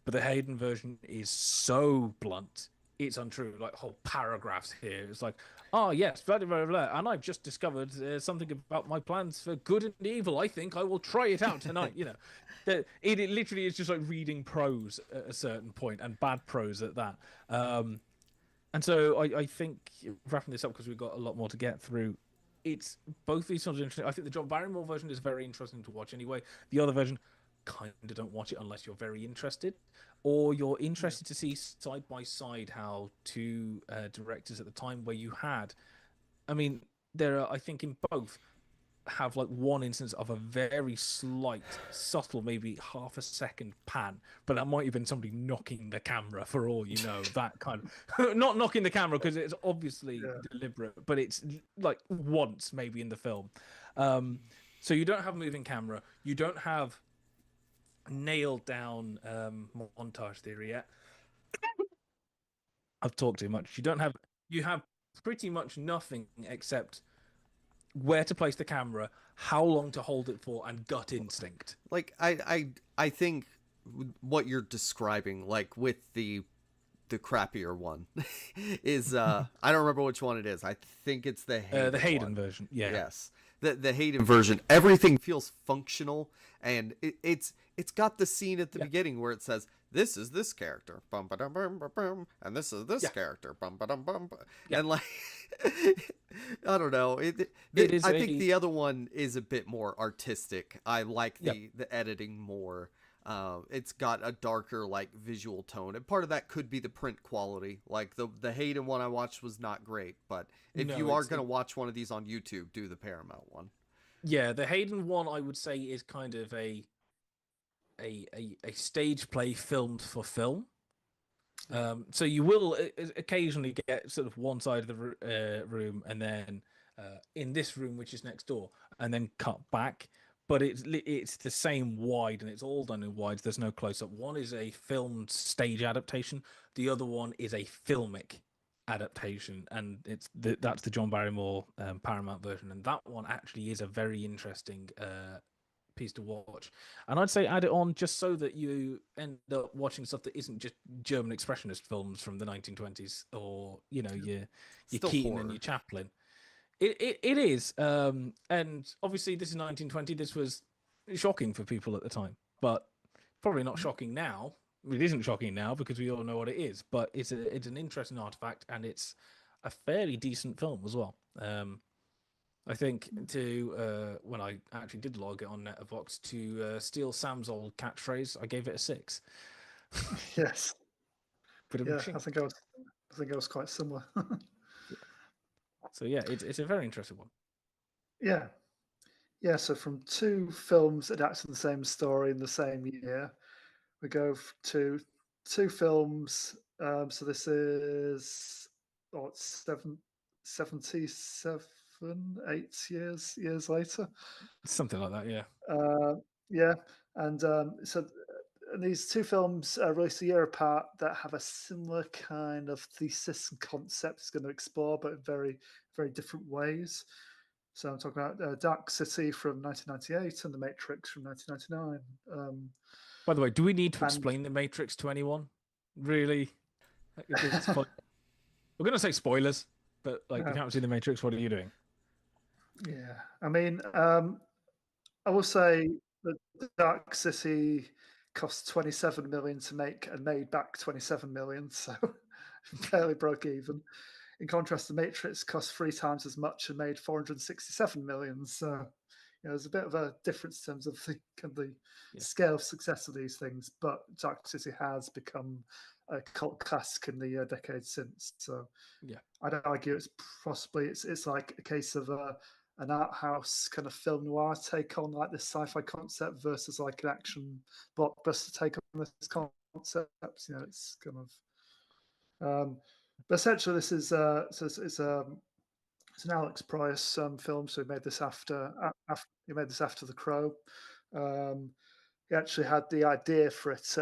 Speaker 3: but the Hayden version is so blunt. It's untrue, like whole paragraphs here. It's like, oh yes, blah, blah, blah, and I've just discovered something about my plans for good and evil. I think I will try it out tonight. It literally is just like reading prose at a certain point, and bad prose at that. And so I think, wrapping this up because we've got a lot more to get through, it's both these songs are interesting. I think the John Barrymore version is very interesting to watch anyway. The other version, kind of don't watch it unless you're very interested, or you're interested to see side by side how 2 directors at the time where you had, I mean, there are, I think in both have like one instance of a very slight, subtle, maybe half a second pan, but that might have been somebody knocking the camera for all you know. That kind of not knocking the camera because it's obviously deliberate, but it's like once maybe in the film. So you don't have moving camera, you don't have nailed down montage theory yet. I've talked too much. You have pretty much nothing except where to place the camera, how long to hold it for, and gut instinct.
Speaker 1: Like I think what you're describing, like with the crappier one, is I don't remember which one it is. I think it's the
Speaker 3: Hayden version. Yeah.
Speaker 1: Yes. The Hayden version, everything feels functional, and it's got the scene at the beginning where it says, this is this character, bum ba dum bum bum bum, and this is this character, bum ba dum bum, and like I don't know. I think the other one is a bit more artistic. I like the editing more. It's got a darker like visual tone, and part of that could be the print quality. Like the Hayden one I watched was not great, but if you are going to watch one of these on YouTube, do the Paramount one. Yeah,
Speaker 3: the Hayden one I would say is kind of a stage play filmed for film. So you will occasionally get sort of one side of the room, and then in this room, which is next door, and then cut back. But it's the same wide, and it's all done in wides. There's no close up. One is a filmed stage adaptation. The other one is a filmic adaptation, and that's the John Barrymore Paramount version. And that one actually is a very interesting piece to watch. And I'd say add it on just so that you end up watching stuff that isn't just German expressionist films from the 1920s, or your
Speaker 1: Still
Speaker 3: Keaton
Speaker 1: horror.
Speaker 3: and your Chaplin. It is, and obviously this is 1920. This was shocking for people at the time, but probably not shocking now. It isn't shocking now because we all know what it is. But it's an interesting artifact, and it's a fairly decent film as well. I think when I actually did log it on Letterboxd to steal Sam's old catchphrase, I gave it a 6.
Speaker 2: Yes.
Speaker 3: Yeah,
Speaker 2: I think I was quite similar.
Speaker 3: So yeah, it's a very interesting one.
Speaker 2: Yeah. So from 2 films adapting the same story in the same year, we go to 2 films. So this is 77, 8 years later.
Speaker 3: Something like that, yeah.
Speaker 2: Yeah, and these 2 films are released a year apart that have a similar kind of thesis and concept it's going to explore, but in very, very different ways. So I'm talking about Dark City from 1998 and The Matrix from 1999.
Speaker 3: By the way, do we need to explain The Matrix to anyone? Really? We're going to say spoilers, but if you haven't seen The Matrix, what are you doing?
Speaker 2: Yeah, I mean, I will say that Dark City cost 27 million to make and made back 27 million, so fairly broke even. In contrast, The Matrix cost 3 times as much and made 467 million. So, there's a bit of a difference in terms of the scale of success of these things. But Dark City has become a cult classic in the decades since. So, I'd argue it's like a case of an art house kind of film noir take on like this sci-fi concept versus like an action blockbuster take on this concept. It's kind of. But essentially, this is it's an Alex Proyas film. So he made this after The Crow. He actually had the idea for it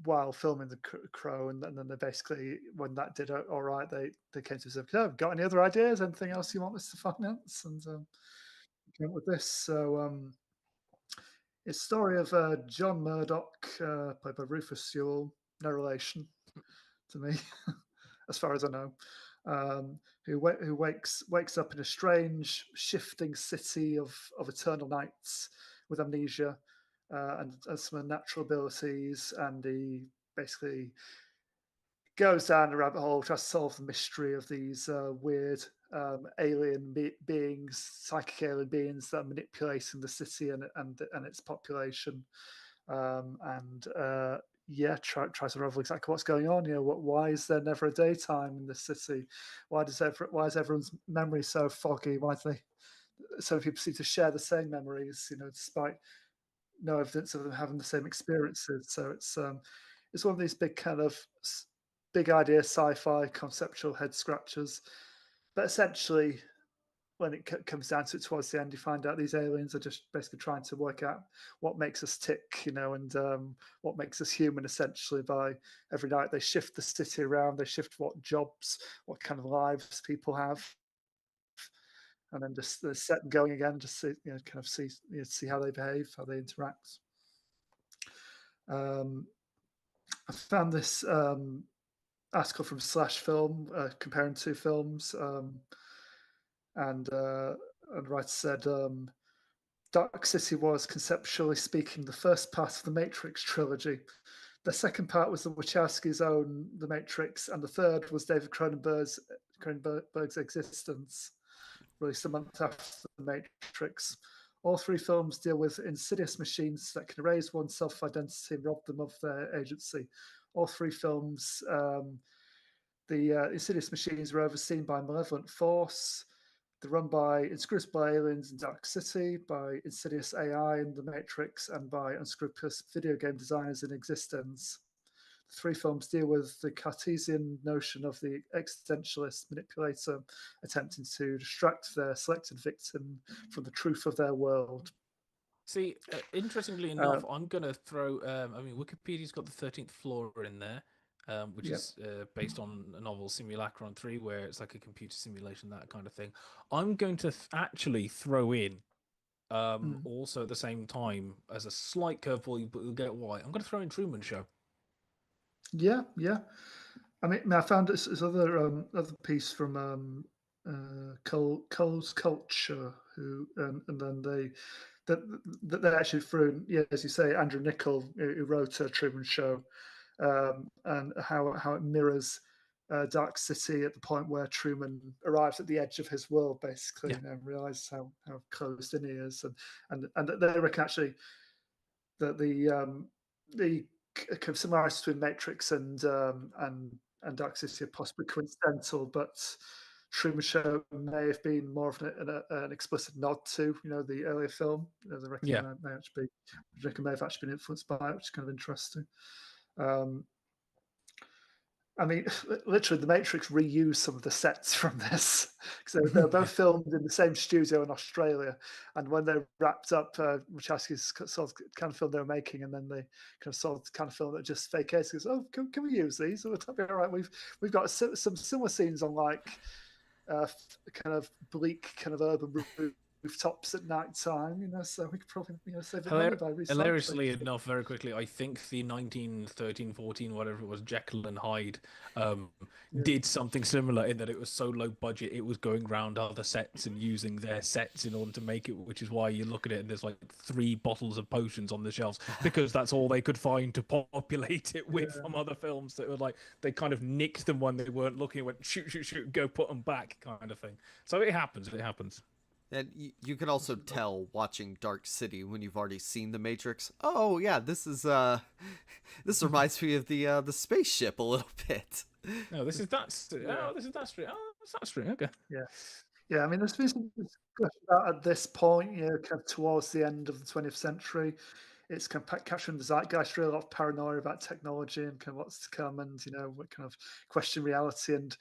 Speaker 2: while filming The Crow, and then they basically, when that did all right, they came to us and said, "Oh, got any other ideas? Anything else you want us to finance?" And came up with this. So it's the story of John Murdoch, played by Rufus Sewell, no relation to me, as far as I know, who wakes up in a strange, shifting city of eternal nights with amnesia and some unnatural abilities, and he basically goes down a rabbit hole, tries to solve the mystery of these weird alien beings, psychic alien beings that are manipulating the city and its population, tries to reveal exactly what's going on. Why is there never a daytime in the city? Why is everyone's memory so foggy? Why do so many people seem to share the same memories? Despite no evidence of them having the same experiences. So it's one of these big kind of big idea sci-fi conceptual head scratchers. But essentially, when it comes down to it towards the end, you find out these aliens are just basically trying to work out what makes us tick, and what makes us human, essentially, by every night they shift the city around, they shift what jobs, what kind of lives people have, and then just set them going again, just see, kind of see how they behave, how they interact. I found this article from Slash Film comparing 2 films, and the writer said Dark City was, conceptually speaking, the first part of the Matrix trilogy. The second part was the Wachowskis' own The Matrix, and the third was David Cronenberg's Existence, released a month after The Matrix. All 3 films deal with insidious machines that can erase one's self-identity and rob them of their agency. All 3 films, the insidious machines were overseen by a malevolent force. They're run by inscrutable aliens in Dark City, by insidious AI in The Matrix, and by unscrupulous video game designers in Existence. three films deal with the Cartesian notion of the existentialist manipulator attempting to distract their selected victim from the truth of their world.
Speaker 3: See, interestingly enough, I'm going to throw. I mean, Wikipedia's got the 13th Floor in there, which is based on a novel, Simulacron 3, where it's like a computer simulation, that kind of thing. I'm going to actually throw in, also at the same time, as a slight curveball, but you'll get why. I'm going to throw in Truman Show.
Speaker 2: Yeah. I mean, I found this other piece from Cole's Culture, who and then they actually threw, as you say, Andrew Niccol, who wrote a Truman Show, and how it mirrors Dark City at the point where Truman arrives at the edge of his world, basically, and realizes how closed in he is, and they reckon actually that the kind of similarities between Matrix and Dark City are possibly coincidental, but Truman Show may have been more of an explicit nod to the earlier film. They reckon may have actually been influenced by it, which is kind of interesting. I mean, literally, The Matrix reused some of the sets from this because they're both filmed in the same studio in Australia. And when they wrapped up, Wachowski's saw the kind of film they were making, and then they kind of saw the kind of film that just fake airs. Goes, oh, can we use these? So it'll be all right. We've got some similar scenes on like kind of bleak, kind of urban rooftops at night time, so we could probably save the money by recycling.
Speaker 3: Hilariously enough, very quickly, I think the 1913-14, whatever it was, Jekyll and Hyde, did something similar in that it was so low budget, it was going around other sets and using their sets in order to make it, which is why you look at it and there's like 3 bottles of potions on the shelves, because that's all they could find to populate it with from other films that were like, they kind of nicked them when they weren't looking, went shoot, go put them back kind of thing. So it happens.
Speaker 1: And you can also tell watching Dark City when you've already seen The Matrix. Oh yeah, this this reminds me of the spaceship a little bit.
Speaker 3: No, this is that street. Oh, this is that street. Oh, it's that street. Okay.
Speaker 2: Yeah. I mean, there's been some discussion about at this point, kind of towards the end of the 20th century, it's kind of capturing the zeitgeist, really a lot of paranoia about technology and kind of what's to come, and what kind of question reality and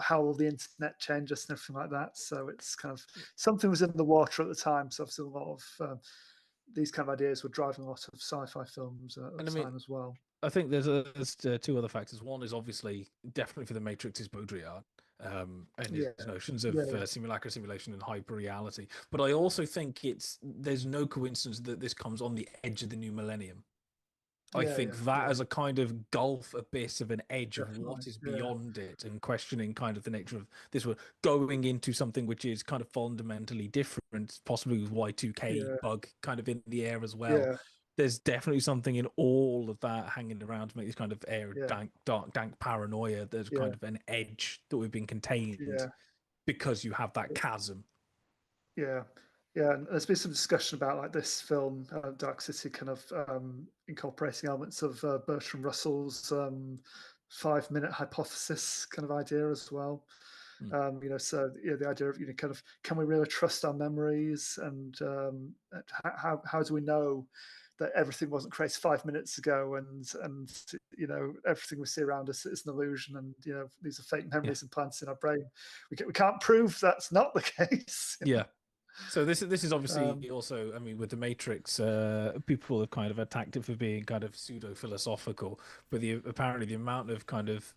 Speaker 2: how will the internet change us and everything like that. So it's kind of something was in the water at the time. So obviously a lot of these kind of ideas were driving a lot of sci-fi films at the time as well.
Speaker 3: I think there's 2 other factors. One is obviously definitely for The Matrix is Baudrillard, and his notions of simulacra, simulation, and hyper reality. But I also think there's no coincidence that this comes on the edge of the new millennium. I think that as a kind of gulf abyss of an edge of what is beyond it, and questioning kind of the nature of this, we're going into something which is kind of fundamentally different, possibly with Y2K bug kind of in the air as well.
Speaker 2: Yeah.
Speaker 3: There's definitely something in all of that hanging around to make this kind of air of dank paranoia. There's kind of an edge that we've been contained because you have that chasm.
Speaker 2: Yeah, and there's been some discussion about like this film, Dark City, kind of incorporating elements of Bertrand Russell's 5-minute hypothesis kind of idea as well. So the idea of kind of, can we really trust our memories, and how do we know that everything wasn't created 5 minutes ago, and everything we see around us is an illusion, and these are fake memories implanted in our brain. We can't prove that's not the case.
Speaker 3: So this is obviously also, I mean, with The Matrix, people have kind of attacked it for being kind of pseudo philosophical, but apparently the amount of kind of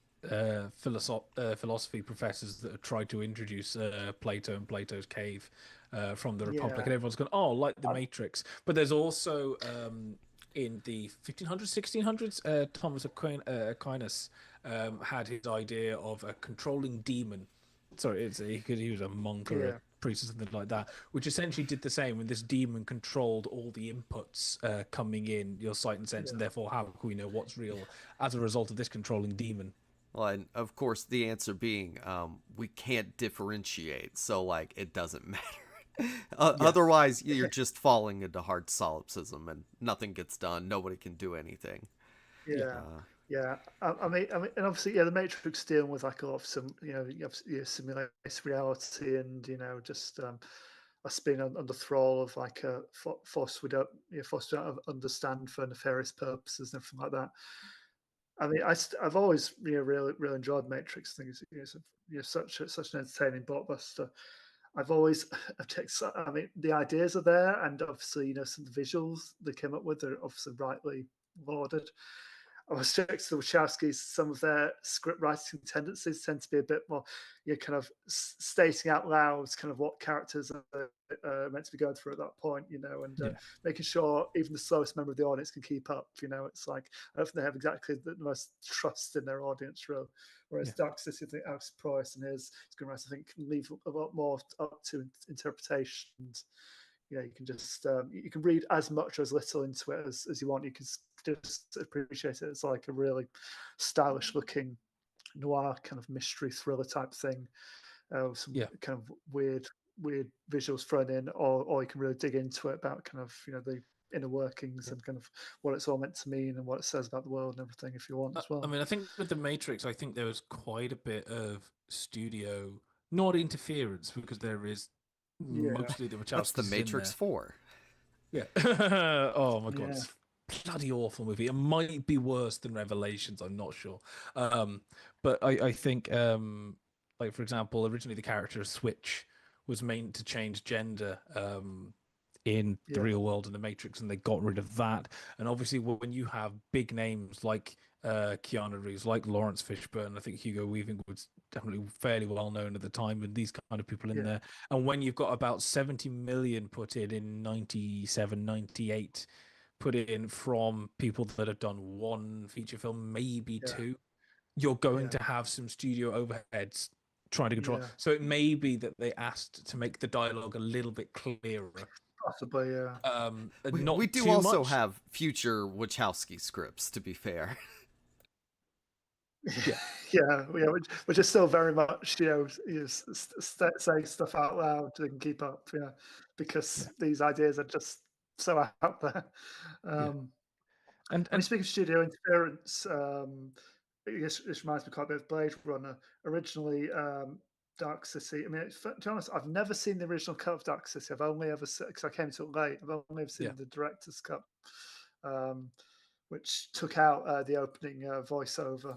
Speaker 3: philosophy professors that have tried to introduce Plato and Plato's cave from the Republic, and everyone's gone, oh, like The Matrix. But there's also in the 1500s, 1600s, Thomas Aquinas had his idea of a controlling demon. Sorry, he was a monk or a priest or something like that, which essentially did the same when this demon controlled all the inputs coming in your sight and sense, and therefore how can we know what's real as a result of this controlling demon?
Speaker 1: Well, and of course the answer being we can't differentiate, so like it doesn't matter. Otherwise you're just falling into hard solipsism and nothing gets done, nobody can do anything.
Speaker 2: I mean, and obviously, The Matrix dealing with like a lot of some, simulated reality, and just us being under thrall of like a force we don't understand for nefarious purposes and everything like that. I mean, I've always really enjoyed Matrix. I think it's such an entertaining blockbuster. I've always I mean, the ideas are there, and obviously, some of the visuals they came up with are obviously rightly lauded. I was struck to the Wachowskis, some of their script writing tendencies tend to be a bit more, kind of stating out loud kind of what characters are meant to be going through at that point, and
Speaker 3: Yeah.
Speaker 2: making sure even the slowest member of the audience can keep up. It's like, I don't think they have exactly the most trust in their audience, really. Whereas Dark City, I think Alex Price and his screenwriters, I think, can leave a lot more up to interpretations. You can just you can read as much or as little into it as you want. You can just appreciate it. It's like a really stylish looking noir kind of mystery thriller type thing. Some kind of weird visuals thrown in, or you can really dig into it about kind of the inner workings and kind of what it's all meant to mean and what it says about the world and everything, if you want as well.
Speaker 3: I mean, I think with the Matrix, I think there was quite a bit of studio, not interference, because there is mostly the Wachowskis.
Speaker 1: That's the Matrix 4.
Speaker 3: Yeah. Oh my god, it's a bloody awful movie. It might be worse than Revelations. I'm not sure. But I think, like for example, originally the character Switch was meant to change gender. In the real world in the Matrix, and they got rid of that. And obviously, when you have big names like Keanu Reeves, like Lawrence Fishburne, I think Hugo Weaving was definitely fairly well known at the time, and these kind of people in there. And when you've got about 70 million put in 97, 98, put in from people that have done one feature film, maybe two, you're going to have some studio overheads trying to control. So it may be that they asked to make the dialogue a little bit clearer.
Speaker 2: Possibly, yeah.
Speaker 1: We do also have future Wachowski scripts, to be fair.
Speaker 2: Which is still very much, saying stuff out loud so they can keep up, because these ideas are just so out there. And speaking of studio interference, this reminds me quite a bit of Blade Runner. Originally, Dark City. I mean, to be honest, I've never seen the original cut of Dark City. I've only ever seen, because I came to it late, I've only ever seen the director's cut, which took out the opening voiceover,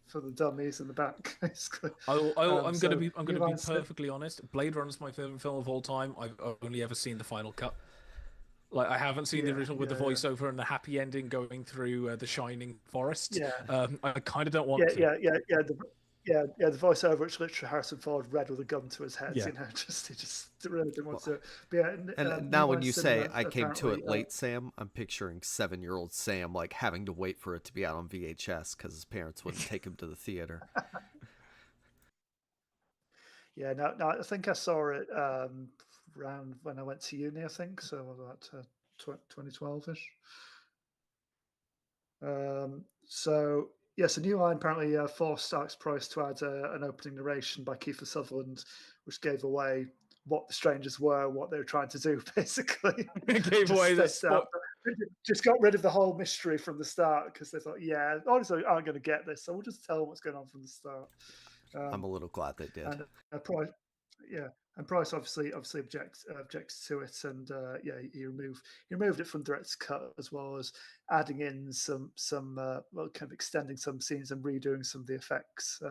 Speaker 2: for the dummies in the back. Basically,
Speaker 3: I'm going to be perfectly honest. Blade Runner is my favorite film of all time. I've only ever seen the final cut. Like, I haven't seen the original with the voiceover and the happy ending going through the shining forest. I kind of don't want to.
Speaker 2: The voiceover, which literally Harrison Ford read with a gun to his head. He just really didn't want to. But
Speaker 1: and now when you say I came to it late, Sam, I'm picturing 7-year-old Sam like having to wait for it to be out on VHS because his parents wouldn't take him to the theater.
Speaker 2: No, I think I saw it around when I went to uni. I think so, about 2012ish. So yes, a New Line apparently forced Alex Price to add an opening narration by Kiefer Sutherland, which gave away what the strangers were, what they were trying to do, basically.
Speaker 3: Gave away
Speaker 2: just got rid of the whole mystery from the start, because they thought, honestly, aren't going to get this, so we'll just tell them what's going on from the start.
Speaker 1: I'm a little glad they did.
Speaker 2: And Price, and Price obviously objects to it, and he removed it from director's cut, as well as adding in some kind of extending some scenes and redoing some of the effects.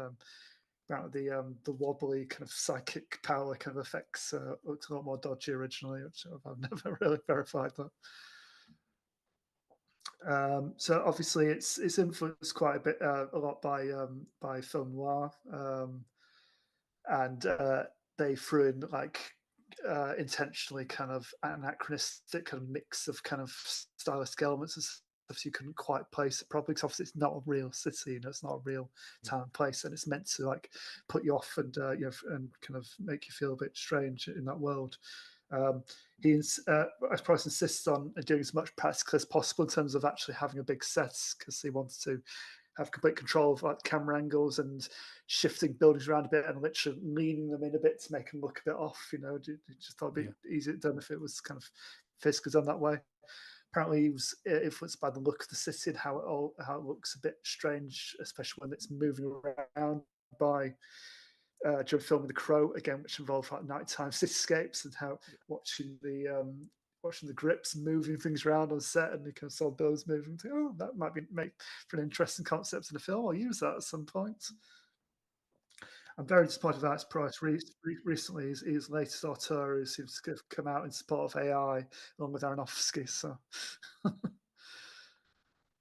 Speaker 2: About the wobbly kind of psychic power kind of effects looked a lot more dodgy originally, which I've never really verified that. So obviously it's influenced quite a lot by film noir, and they threw in like intentionally kind of anachronistic kind of mix of kind of stylistic elements and stuff, so you couldn't quite place it properly, because obviously it's not a real city, it's not a real town and place, and it's meant to like put you off and and kind of make you feel a bit strange in that world. Price insists on doing as much practical as possible in terms of actually having a big set, because he wanted to have complete control of like camera angles and shifting buildings around a bit and literally leaning them in a bit to make them look a bit off. Just thought it'd be easier done if it was kind of physically done that way. Apparently, he was influenced by the look of the city and how it looks a bit strange, especially when it's moving around by during filming The Crow again, which involved like nighttime cityscapes, and how watching watching the grips moving things around on set, and you kind of saw buildings moving. Oh, that might make for an interesting concept in the film. I'll use that at some point. I'm very disappointed about his price. Recently, his latest auteur seems to have come out in support of AI along with Aronofsky. So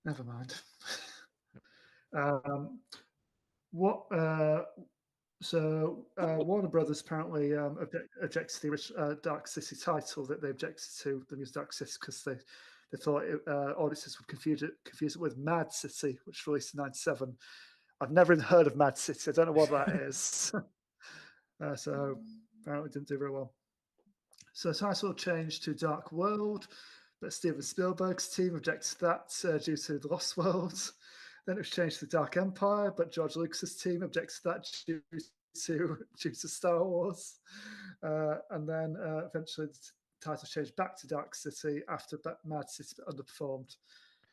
Speaker 2: never mind. Warner Brothers apparently objected to the Dark City title. That they objected to the music Dark City because they thought audiences would confuse it with Mad City, which was released in '97. I've never even heard of Mad City. I don't know what that is. So apparently didn't do very well. So the title changed to Dark World, but Steven Spielberg's team objected to that due to The Lost World. Then it was changed to Dark Empire, but George Lucas's team objected to that due to Star Wars. And then eventually the title changed back to Dark City after Mad City underperformed.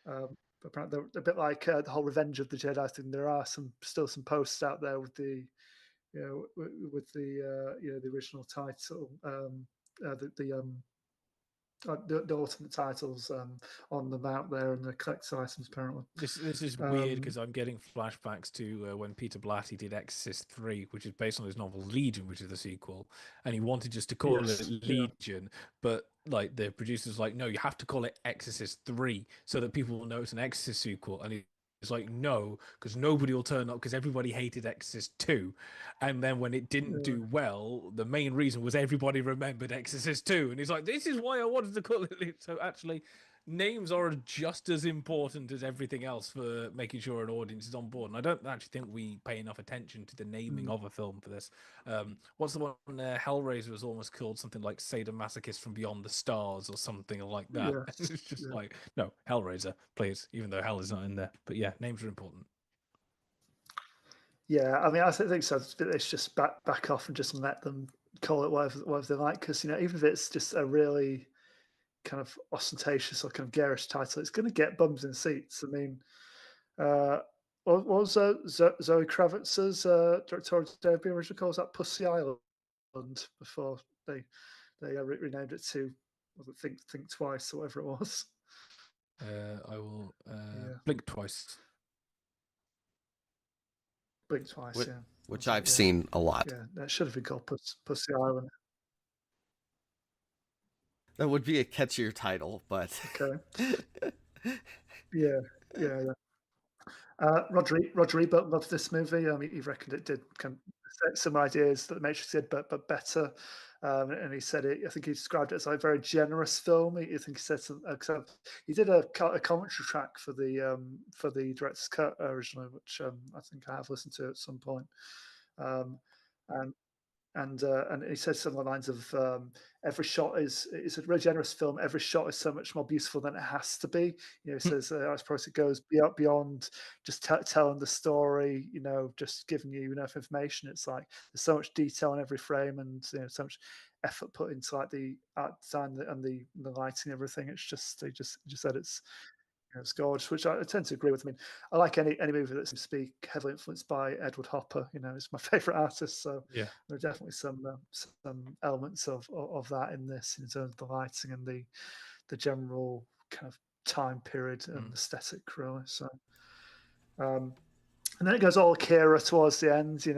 Speaker 2: But apparently they're a bit like the whole Revenge of the Jedi thing. There are still some posts out there with the the original title, the alternate titles on them out there, and the collector's items apparently.
Speaker 3: This is weird because I'm getting flashbacks to when Peter Blatty did Exorcist 3, which is based on his novel Legion, which is the sequel, and he wanted just to call it Legion, but like the producers were like, no, you have to call it Exorcist 3 so that people will know it's an Exorcist sequel, and it's like, no, because nobody will turn up because everybody hated Exorcist 2. And then when it didn't do well, the main reason was everybody remembered Exorcist 2. And he's like, this is why I wanted to call it. So actually, names are just as important as everything else for making sure an audience is on board. And I don't actually think we pay enough attention to the naming of a film for this. What's the one Hellraiser was almost called something like Sadomasochist from Beyond the Stars or something like that. Yes. It's just like, no, Hellraiser, please, even though hell is not in there. But yeah, names are important.
Speaker 2: Yeah, I mean, I think so. It's just back off and just let them call it whatever they like, because even if it's just a really kind of ostentatious or kind of garish title, it's going to get bums in seats. I mean, what was Zoe Kravitz's directorial debut originally called? Was that Pussy Island before they renamed it to Think Twice or whatever it was?
Speaker 3: I will Blink Twice.
Speaker 2: Blink Twice,
Speaker 1: which I've seen a lot.
Speaker 2: Yeah, that should have been called Pussy Island.
Speaker 1: That would be a catchier title, but
Speaker 2: okay. Yeah. Roger Ebert loved this movie. I mean, he reckoned it did kind of some ideas that The Matrix did, but better. And he said it. I think he described it as a very generous film. I think he said he did a commentary track for the director's cut originally, which I think I have listened to at some point. And he said some of the lines of every shot is a very generous film. Every shot is so much more beautiful than it has to be. He says I suppose it goes beyond just telling the story. Just giving you enough information. It's like there's so much detail in every frame, and so much effort put into like the art design and the lighting and everything. It's just he just said it's gorgeous, which I tend to agree with. I mean, I like any movie that seems to be heavily influenced by Edward Hopper. It's my favorite artist. So
Speaker 3: yeah,
Speaker 2: there are definitely some elements of that in this, in terms of the lighting and the general kind of time period and aesthetic, really. So, and then it goes all Kira towards the end. You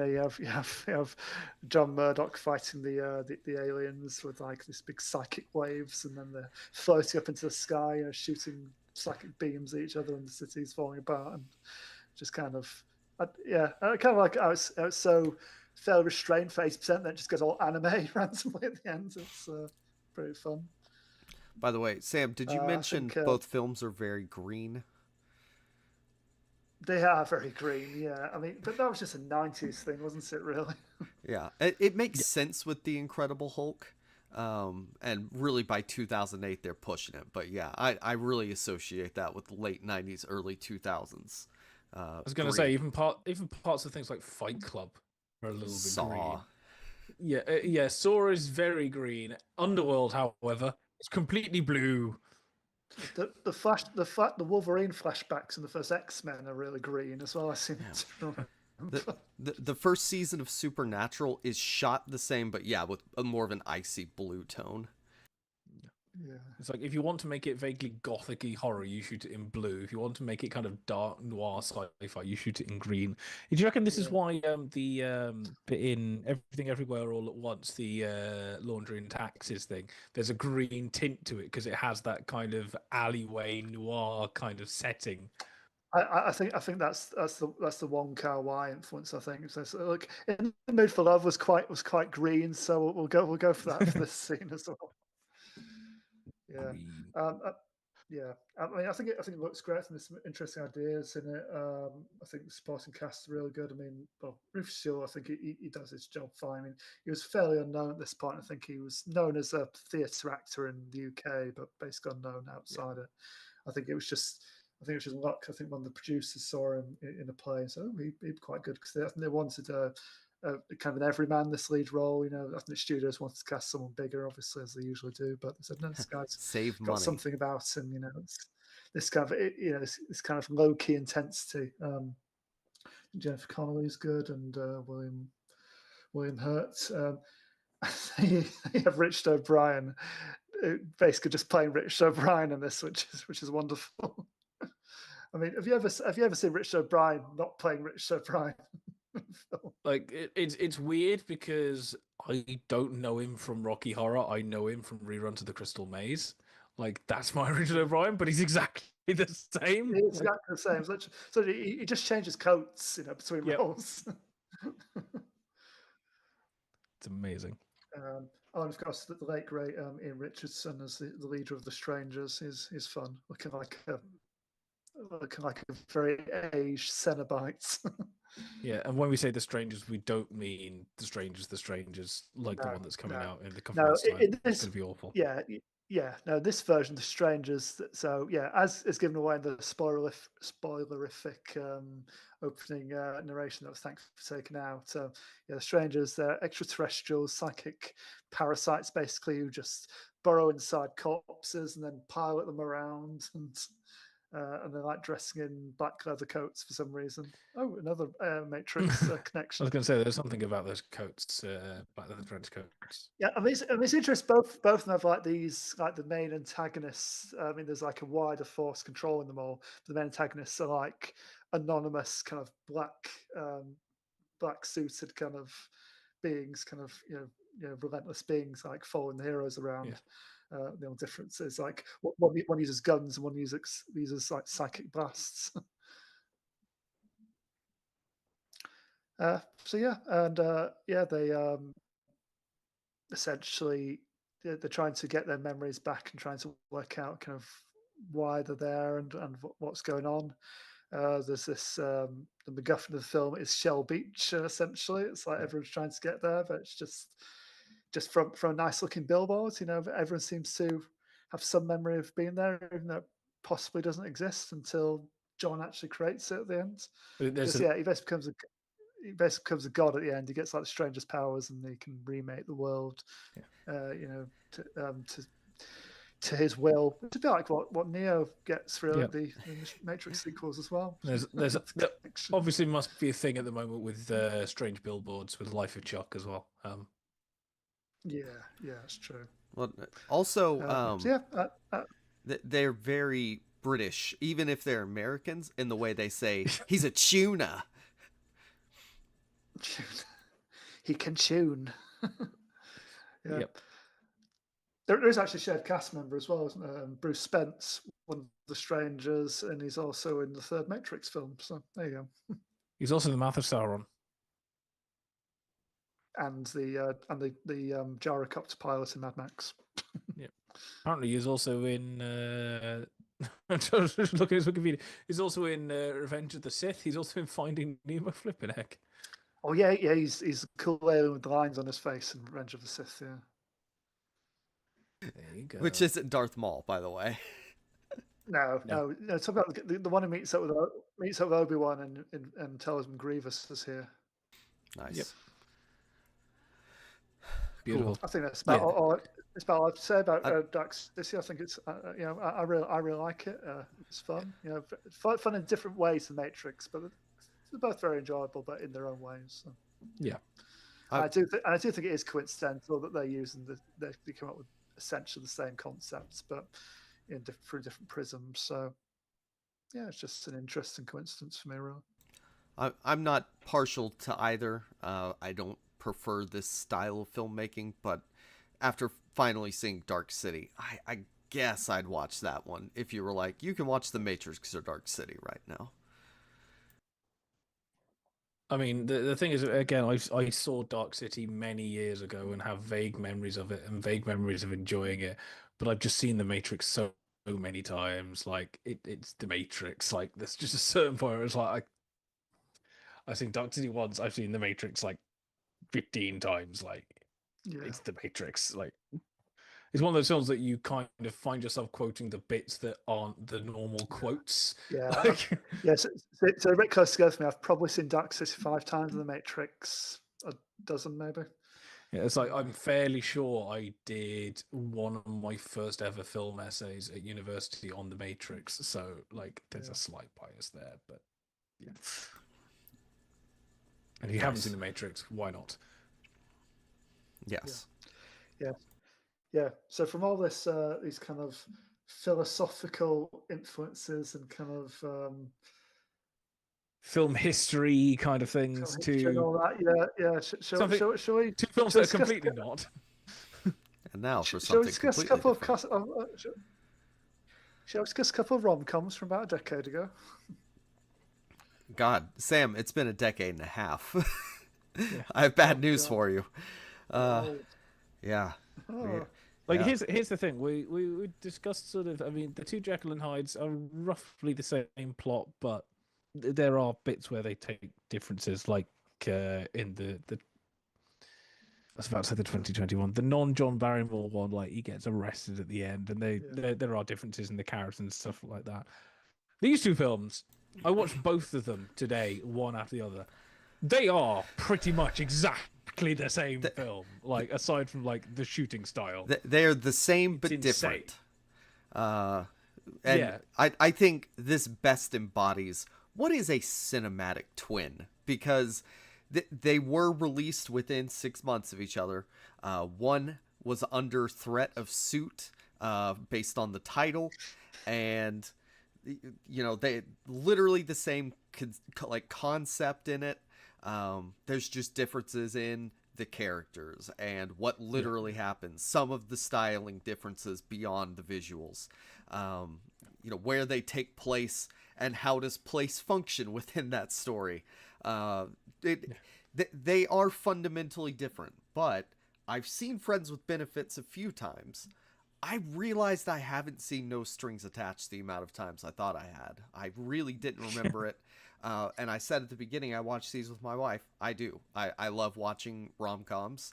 Speaker 2: have John Murdoch fighting the aliens with like this big psychic waves, and then they're floating up into the sky, shooting psychic beams at each other, and the city's falling apart, and just kind of kind of like how it's so fairly restrained for 80%, then it just goes all anime randomly at the end. It's pretty fun.
Speaker 1: By the way, Sam, did you mention both films are very green?
Speaker 2: They are very green, yeah. I mean, but that was just a 90s thing, wasn't it, really?
Speaker 1: Yeah, it makes sense with The Incredible Hulk. And really by 2008 they're pushing it, but yeah, I really associate that with the late 90s, early 2000s.
Speaker 3: I was going to say even parts of things like Fight Club are a little bit green. Yeah, Saw is very green. Underworld, however, it's completely blue.
Speaker 2: The Wolverine flashbacks in the first X-Men are really green as well. I seem to
Speaker 1: The first season of Supernatural is shot the same, but yeah, with more of an icy blue tone.
Speaker 2: Yeah.
Speaker 3: It's like, if you want to make it vaguely gothic-y horror, you shoot it in blue. If you want to make it kind of dark noir sci-fi, you shoot it in green. Do you reckon this is why the bit in Everything Everywhere All at Once, the laundry and taxes thing, there's a green tint to it because it has that kind of alleyway noir kind of setting?
Speaker 2: I think that's the Wong Kar-wai influence. I think so. Look, In the Mood for Love was quite green, so we'll go for that for this scene as well. Yeah.
Speaker 3: Green.
Speaker 2: Yeah, I mean, I think it looks great, and there's some interesting ideas in it. I think the supporting cast is really good. I mean, well, Rufus Sewell, I think he does his job fine. I mean, he was fairly unknown at this point. I think he was known as a theatre actor in the UK, but basically unknown outside it. I think it was just luck. I think one of the producers saw him in a play and said, "Oh, he'd be quite good," because I think they wanted a kind of an everyman, this lead role. I think the studios wanted to cast someone bigger, obviously, as they usually do, but they said, no, this guy's
Speaker 1: Save
Speaker 2: got
Speaker 1: money.
Speaker 2: something about him. It's this kind of this kind of low key intensity. Jennifer Connelly's good, and William Hurt. You have Richard O'Brien, basically just playing Richard O'Brien in this, which is wonderful. I mean, have you ever seen Richard O'Brien not playing Richard O'Brien?
Speaker 3: Like, it's weird because I don't know him from Rocky Horror. I know him from reruns of The Crystal Maze. Like, that's my Richard O'Brien, but he's exactly the same.
Speaker 2: He's exactly the same. So he just changes coats, between roles.
Speaker 3: It's amazing.
Speaker 2: And of course, the late great Ian Richardson as the leader of the Strangers is fun, looking like a very aged Cenobite.
Speaker 3: Yeah, and when we say the Strangers, we don't mean the Strangers, like the one that's coming out in the couple months' time. It's going to be awful.
Speaker 2: Yeah. No, this version, the Strangers. So yeah, as is given away in the spoilerific opening narration that was thankfully taken out. The Strangers, they're extraterrestrials, psychic parasites, basically, who just burrow inside corpses and then pilot them around, and they like dressing in black leather coats for some reason. Oh, another Matrix connection.
Speaker 3: I was going to say, there's something about those coats, black leather trench coats.
Speaker 2: Yeah, I mean, it's interesting. Both of them have like these, like the main antagonists. I mean, there's like a wider force controlling them all. The main antagonists are like anonymous, kind of black suited kind of beings, kind of relentless beings, like following the heroes around.
Speaker 3: Yeah.
Speaker 2: The only difference is like one uses guns and one uses like psychic blasts. They essentially they're trying to get their memories back and trying to work out kind of why they're there and what's going on. There's this the MacGuffin of the film is Shell Beach. Essentially, it's like everyone's trying to get there, but it's just from a nice looking billboard. Everyone seems to have some memory of being there, even though it possibly doesn't exist until John actually creates it at the end. He basically becomes a god at the end. He gets like the strangest powers, and he can remake the world, to his will. To be like what Neo gets through the Matrix sequels as well.
Speaker 3: There obviously must be a thing at the moment with strange billboards with Life of Chuck as well.
Speaker 2: Yeah, it's true.
Speaker 1: Well, also, they're very British, even if they're Americans, in the way they say he's a tuna.
Speaker 2: He can tune. Yeah.
Speaker 3: Yep.
Speaker 2: There is actually a shared cast member as well, isn't there? Bruce Spence, one of the Strangers, and he's also in the third Matrix film. So there you go.
Speaker 3: He's also the Mouth of Sauron.
Speaker 2: And the gyrocopter pilot in Mad Max.
Speaker 3: Yeah. Apparently, he's also in. I'm just looking at his Wikipedia. He's also in Revenge of the Sith. He's also in Finding Nemo. Flipping heck.
Speaker 2: Oh yeah. He's a cool alien with the lines on his face in Revenge of the Sith. Yeah.
Speaker 3: There you go.
Speaker 1: Which isn't Darth Maul, by the way.
Speaker 2: No. Talk about the one who meets up with Obi-Wan and tells him Grievous is here.
Speaker 1: Nice.
Speaker 3: Yep. Beautiful.
Speaker 2: I think that's about all. It's about all I have to say about Dark City. I think it's I really like it. It's fun. Fun in different ways than Matrix, but they're both very enjoyable, but in their own ways. So.
Speaker 3: Yeah.
Speaker 2: I do think it is coincidental that they're using they come up with essentially the same concepts, but through different prisms. So yeah, it's just an interesting coincidence for me, really.
Speaker 1: I'm not partial to either. I don't prefer this style of filmmaking, but after finally seeing Dark City, I guess I'd watch that one if you were like, you can watch The Matrix or Dark City right now.
Speaker 3: I mean, the thing is, again, I saw Dark City many years ago and have vague memories of it and vague memories of enjoying it, but I've just seen The Matrix so many times. Like it's The Matrix. Like there's just a certain point where it's like I've seen Dark City once. I've seen The Matrix like 15 times. Like it's The Matrix. Like it's one of those films that you kind of find yourself quoting the bits that aren't the normal quotes.
Speaker 2: Yeah,
Speaker 3: Like,
Speaker 2: so a bit close to go for me. I've probably seen Dark City 5 times and The Matrix a dozen, maybe.
Speaker 3: yeah, it's like I'm fairly sure I did one of my first ever film essays at university on The Matrix. So like, there's a slight bias there, but yeah. And if you haven't seen The Matrix, why not?
Speaker 1: Yes.
Speaker 2: Yeah. So from all this, these kind of philosophical influences and kind of
Speaker 3: film history kind of things
Speaker 2: and all that, yeah. Shall we?
Speaker 3: Two films that are completely not.
Speaker 1: And now for
Speaker 2: Shall we
Speaker 1: something
Speaker 2: discuss a
Speaker 1: completely
Speaker 2: couple
Speaker 1: different.
Speaker 2: of shall we discuss a couple of rom-coms from about a decade ago?
Speaker 1: God, Sam, it's been a decade and a half. I have bad news for you. Yeah.
Speaker 3: Like here's the thing. We discussed sort of. I mean, the two Jekyll and Hydes are roughly the same plot, but there are bits where they take differences. Like in the I was about to say the 2021, the non-John Barrymore one. Like he gets arrested at the end, and there are differences in the characters and stuff like that. These two films, I watched both of them today, one after the other. They are pretty much exactly the same film, like aside from like the shooting style.
Speaker 1: They are the same but different. I think this best embodies what is a cinematic twin, because they were released within 6 months of each other. One was under threat of suit based on the title, and they literally the same like concept in it. There's just differences in the characters and what literally happens. Some of the styling differences beyond the visuals. Where they take place and how does place function within that story. They are fundamentally different, but I've seen Friends with Benefits a few times. I realized I haven't seen No Strings Attached the amount of times I thought I had. I really didn't remember it. And I said at the beginning, I watch these with my wife. I do. I love watching rom-coms.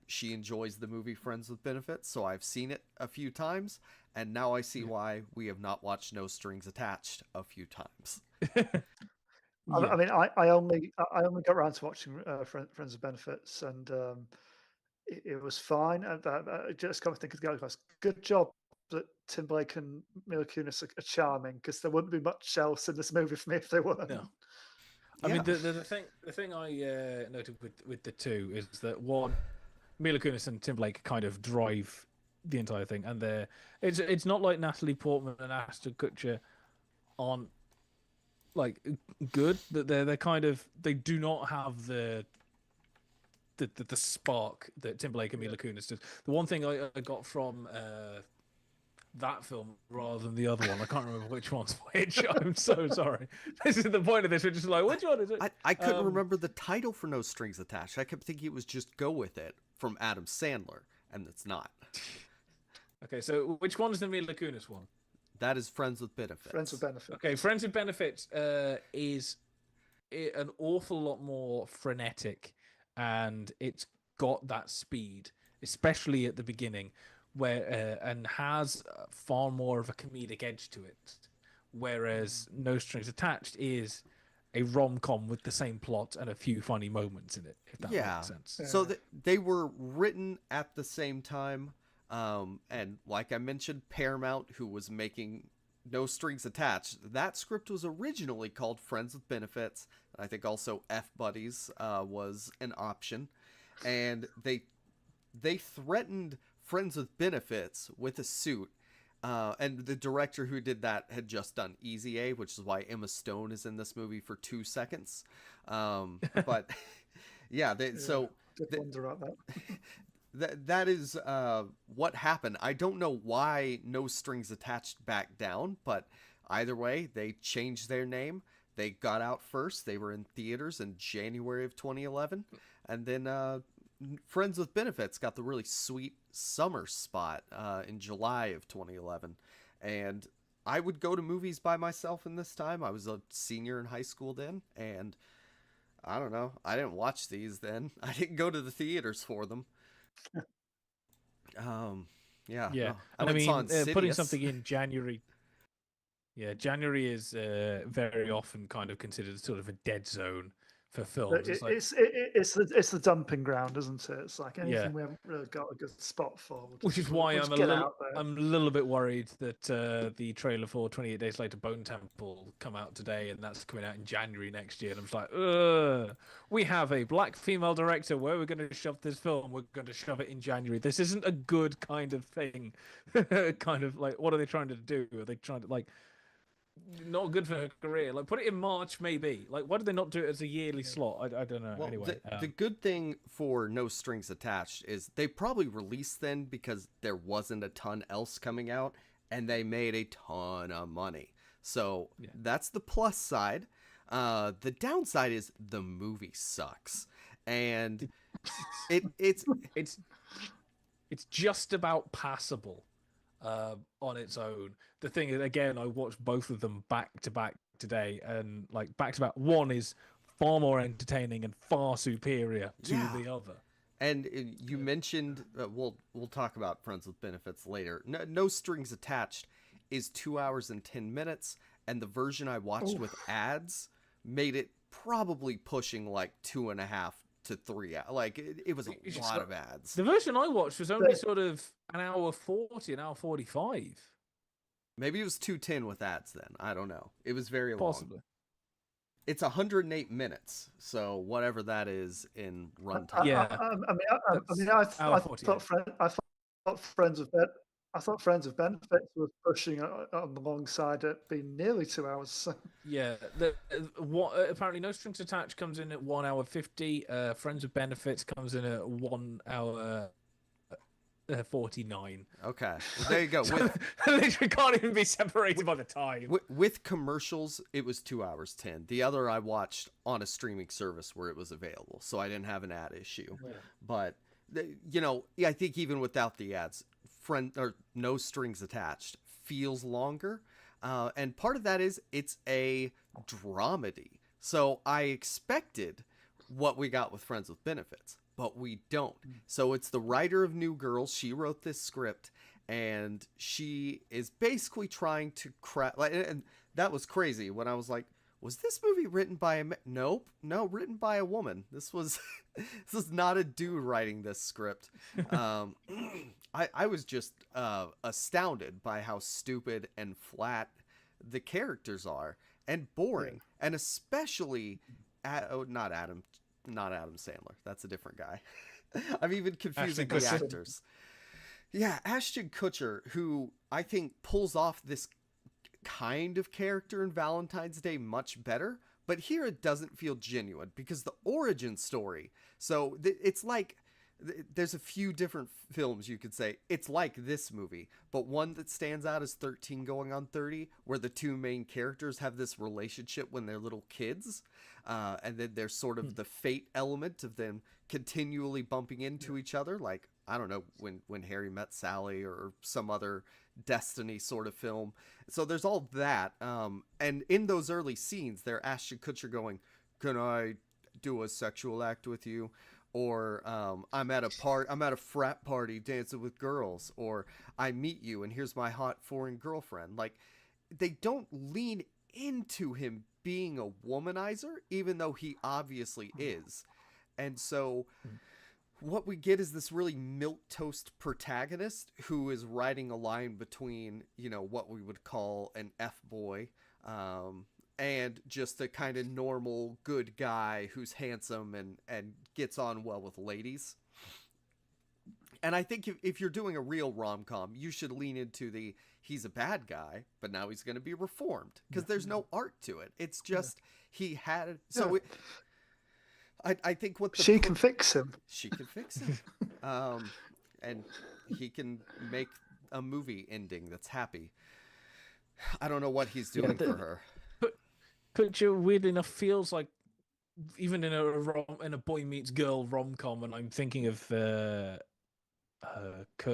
Speaker 1: She enjoys the movie Friends with Benefits, so I've seen it a few times. And now I see why we have not watched No Strings Attached a few times.
Speaker 2: I mean, I only got around to watching Friends with Benefits, and it was fine. And I just kind of think, good job that Tim Blake and Mila Kunis are charming, because there wouldn't be much else in this movie for me if they weren't.
Speaker 3: No. I mean, the thing I noted with the two is that one, Mila Kunis and Tim Blake kind of drive the entire thing, and it's not like Natalie Portman and Ashton Kutcher aren't like good. That they're kind of, they do not have the spark that Tim Blake and Mila Kunis did. The one thing I got from that film rather than the other one, I can't remember which one's which. I'm so sorry. This is the point of this. We're just like, which one is it?
Speaker 1: I couldn't remember the title for No Strings Attached. I kept thinking it was just Go With It from Adam Sandler, and it's not.
Speaker 3: Okay, so which one is the Mila Kunis one?
Speaker 1: That is Friends with Benefits.
Speaker 2: Friends with Benefits.
Speaker 3: Okay, Friends with Benefits is an awful lot more frenetic, and it's got that speed, especially at the beginning, where and has far more of a comedic edge to it. Whereas No Strings Attached is a rom-com with the same plot and a few funny moments in it, if that makes sense.
Speaker 1: So they were written at the same time. And like I mentioned, Paramount, who was making No Strings Attached, that script was originally called Friends with Benefits. I think also F Buddies was an option. And they threatened friends with benefits with a suit. And the director who did that had just done Easy A, which is why Emma Stone is in this movie for 2 seconds. But yeah, so
Speaker 2: did wonder about that.
Speaker 1: that is what happened. I don't know why No Strings Attached backed down, but either way, they changed their name. They got out first. They were in theaters in January of 2011, and then Friends with Benefits got the really sweet summer spot in July of 2011. And I would go to movies by myself in this time. I was a senior in high school then, and I don't know. I didn't watch these then. I didn't go to the theaters for them. Yeah.
Speaker 3: Yeah.
Speaker 1: No.
Speaker 3: And I
Speaker 1: went and saw
Speaker 3: mean, putting
Speaker 1: Insidious.
Speaker 3: something in January. Yeah, January is very often kind of considered sort of a dead zone for films.
Speaker 2: It's the dumping ground, isn't it? It's like anything
Speaker 3: Yeah.
Speaker 2: we haven't really got a good spot for.
Speaker 3: Which is why
Speaker 2: we'll
Speaker 3: I'm
Speaker 2: just get out there.
Speaker 3: I'm a little bit worried that the trailer for 28 Days Later Bone Temple come out today, and that's coming out in January next year. And I'm just like, ugh, we have a black female director. Where we're going to shove this film? We're going to shove it in January. This isn't a good kind of thing. Kind of like, what are they trying to do? Are they trying to like? Not good for her career. Like, put it in March, maybe. Like, why do they not do it as a yearly slot? I don't know.
Speaker 1: Well,
Speaker 3: anyway,
Speaker 1: the good thing for No Strings Attached is they probably released then because there wasn't a ton else coming out, and they made a ton of money. So that's the plus side. The downside is the movie sucks, and it's
Speaker 3: just about passable. On its own. The thing is, again, I watched both of them back to back today, and like back to back, one is far more entertaining and far superior to the other.
Speaker 1: And you mentioned we'll talk about Friends with Benefits later. No Strings Attached is 2 hours and 10 minutes, and the version I watched with ads made it probably pushing like 2.5 to 3 hours. Like it was a lot of ads.
Speaker 3: The version I watched was only sort of an hour 40, an hour 45.
Speaker 1: Maybe it was 2:10 with ads then. I don't know. It was very long.
Speaker 3: Possibly.
Speaker 1: It's 108 minutes, so whatever that is in runtime.
Speaker 3: Yeah.
Speaker 2: I thought Friends with Benefits was pushing alongside it being nearly 2 hours. So.
Speaker 3: Yeah, apparently No Strings Attached comes in at 1 hour 50. Friends with Benefits comes in at 1 hour 49.
Speaker 1: Okay, well, there you go.
Speaker 3: Literally can't even be separated by the time.
Speaker 1: With commercials, it was 2 hours 10. The other I watched on a streaming service where it was available, so I didn't have an ad issue. Yeah. But I think even without the ads, No Strings Attached feels longer, and part of that is it's a dramedy. So I expected what we got with Friends with Benefits, but we don't. So it's the writer of New Girl. She wrote this script, and she is basically trying to and that was crazy when I was like, was this movie written by a man? Nope, no, written by a woman. This was not a dude writing this script. I was just astounded by how stupid and flat the characters are and boring, and especially not Adam Sandler. That's a different guy. I'm even confusing the actors. Yeah, Ashton Kutcher, who I think pulls off this kind of character in Valentine's Day much better, but here it doesn't feel genuine because the origin story. So it's like there's a few different films you could say it's like this movie, but one that stands out is 13 Going on 30, where the two main characters have this relationship when they're little kids, and then there's sort of the fate element of them continually bumping into each other, like I don't know, when Harry Met Sally or some other Destiny sort of film. So there's all that, and in those early scenes they're Ashton Kutcher going, "Can I do a sexual act with you?" Or I'm at a frat party dancing with girls, or I meet you and here's my hot foreign girlfriend. Like, they don't lean into him being a womanizer, even though he obviously is. And so what we get is this really milquetoast protagonist who is riding a line between, what we would call an F-boy, and just a kind of normal good guy who's handsome and gets on well with ladies. And I think if you're doing a real rom-com, you should lean into he's a bad guy, but now he's going to be reformed, because there's no art to it. It's just he had so. I think what
Speaker 2: she can fix him.
Speaker 1: She can fix him, and he can make a movie ending that's happy. I don't know what he's doing for her.
Speaker 3: But Kutcher, weird enough, feels like even in a boy meets girl rom-com, and I'm thinking of Kurt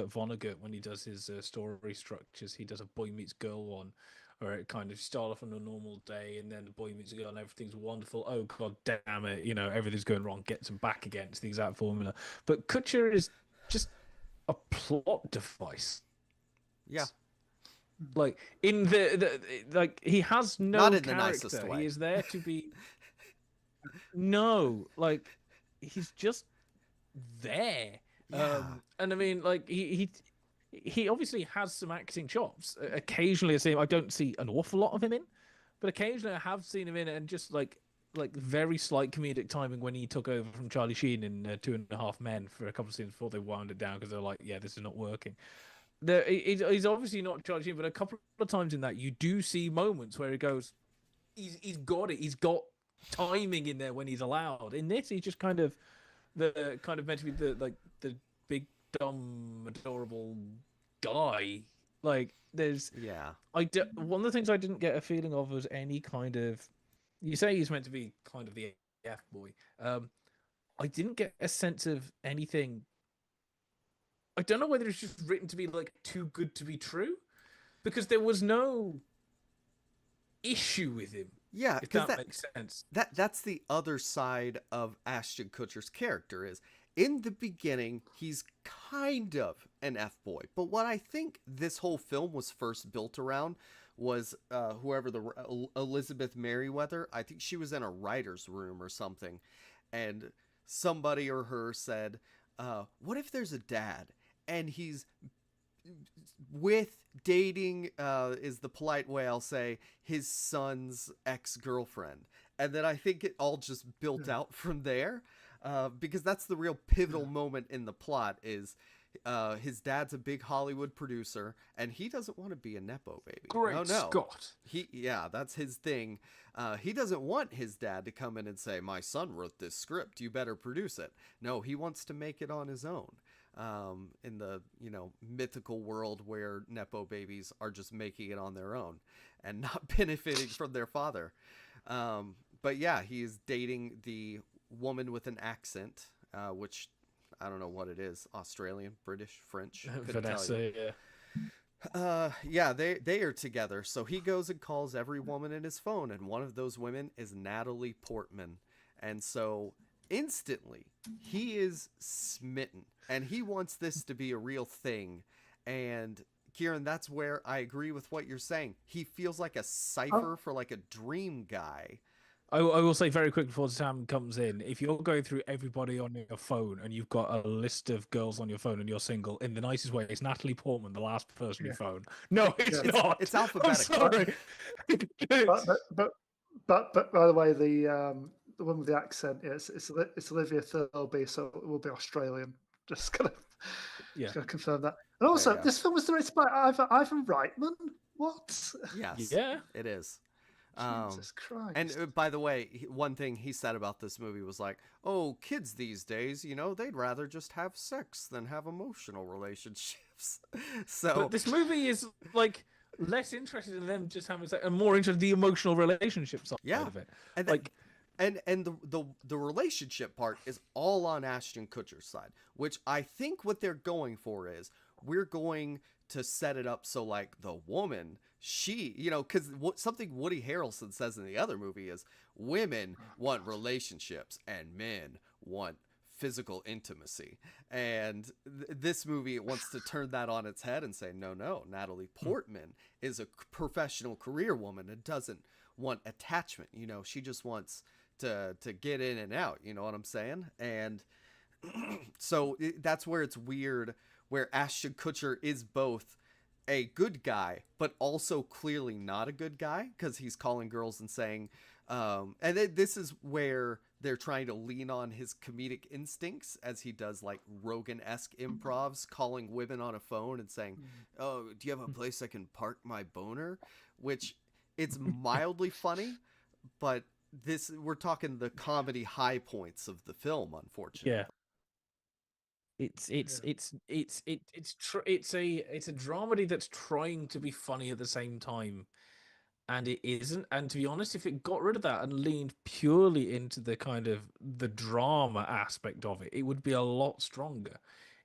Speaker 3: Vonnegut when he does his story structures. He does a boy meets girl one, where it kind of start off on a normal day, and then the boy meets a girl, and everything's wonderful. Oh god damn it, everything's going wrong. Gets him back again. It's the exact formula. But Kutcher is just a plot device.
Speaker 1: Yeah.
Speaker 3: Like in the like he has no
Speaker 1: Not in
Speaker 3: character.
Speaker 1: the nicest way.
Speaker 3: He is there to be. No, like he's just there.
Speaker 1: Yeah.
Speaker 3: And I mean, like he obviously has some acting chops. Occasionally, I see him. I don't see an awful lot of him in, but occasionally I have seen him in, and just like very slight comedic timing when he took over from Charlie Sheen in 2.5 Men for a couple of scenes before they wound it down because they're like, yeah, this is not working. He's obviously not Charlie Sheen, but a couple of times in that you do see moments where he goes, he's got it. He's got timing in there when he's allowed. In this, he's just kind of meant to be the big dumb adorable guy. Like there's one of the things I didn't get a feeling of was any kind of. You say he's meant to be kind of the F boy. I didn't get a sense of anything. I don't know whether it's just written to be like too good to be true, because there was no issue with him.
Speaker 1: Yeah,
Speaker 3: because that makes sense.
Speaker 1: That's the other side of Ashton Kutcher's character is in the beginning he's kind of an F-boy, but what I think this whole film was first built around was whoever Elizabeth Merriweather. I think she was in a writer's room or something, and somebody or her said, what if there's a dad and he's dating is the polite way I'll say, his son's ex-girlfriend. And then I think it all just built out from there, because that's the real pivotal moment in the plot is his dad's a big Hollywood producer and he doesn't want to be a Nepo baby.
Speaker 3: Great Scott.
Speaker 1: That's his thing. He doesn't want his dad to come in and say, my son wrote this script, you better produce it. No, he wants to make it on his own. In the mythical world where Nepo babies are just making it on their own and not benefiting from their father. But yeah, he is dating the woman with an accent, which I don't know what it is. Australian, British, French.
Speaker 3: Vanessa,
Speaker 1: yeah, they are together. So he goes and calls every woman in his phone, and one of those women is Natalie Portman. And so instantly he is smitten, and he wants this to be a real thing. And Kieran, that's where I agree with what you're saying. He feels like a cipher for like a dream guy.
Speaker 3: I will say very quick before Sam comes in, if you're going through everybody on your phone and you've got a list of girls on your phone and you're single, in the nicest way, it's Natalie Portman, the last person you phone. No, it's not.
Speaker 1: It's alphabetical.
Speaker 3: I'm sorry.
Speaker 2: but by the way, the one with the accent, it's Olivia Thirlby, so it will be Australian. Just gonna confirm that. And also, this film was directed by Ivan Reitman. What?
Speaker 1: Yes.
Speaker 3: Yeah,
Speaker 1: it is.
Speaker 2: Jesus Christ.
Speaker 1: And by the way, one thing he said about this movie was like, oh, kids these days, they'd rather just have sex than have emotional relationships. So
Speaker 3: but this movie is like less interested in them just having sex and more interested in the emotional relationship side of it.
Speaker 1: And and the relationship part is all on Ashton Kutcher's side, which I think what they're going for is we're going to set it up so like the woman, she, because something Woody Harrelson says in the other movie is women want relationships and men want physical intimacy. And this movie wants to turn that on its head and say, no, Natalie Portman is a professional career woman and doesn't want attachment. She just wants to get in and out. You know what I'm saying? And so that's where it's weird, where Ashton Kutcher is both a good guy, but also clearly not a good guy because he's calling girls and saying, this is where they're trying to lean on his comedic instincts as he does like Rogan-esque improvs, calling women on a phone and saying, "Oh, do you have a place I can park my boner?" Which it's mildly funny, but we're talking the comedy high points of the film, unfortunately.
Speaker 3: Yeah. It's a dramedy that's trying to be funny at the same time, and it isn't. And to be honest, if it got rid of that and leaned purely into the kind of the drama aspect of it, it would be a lot stronger.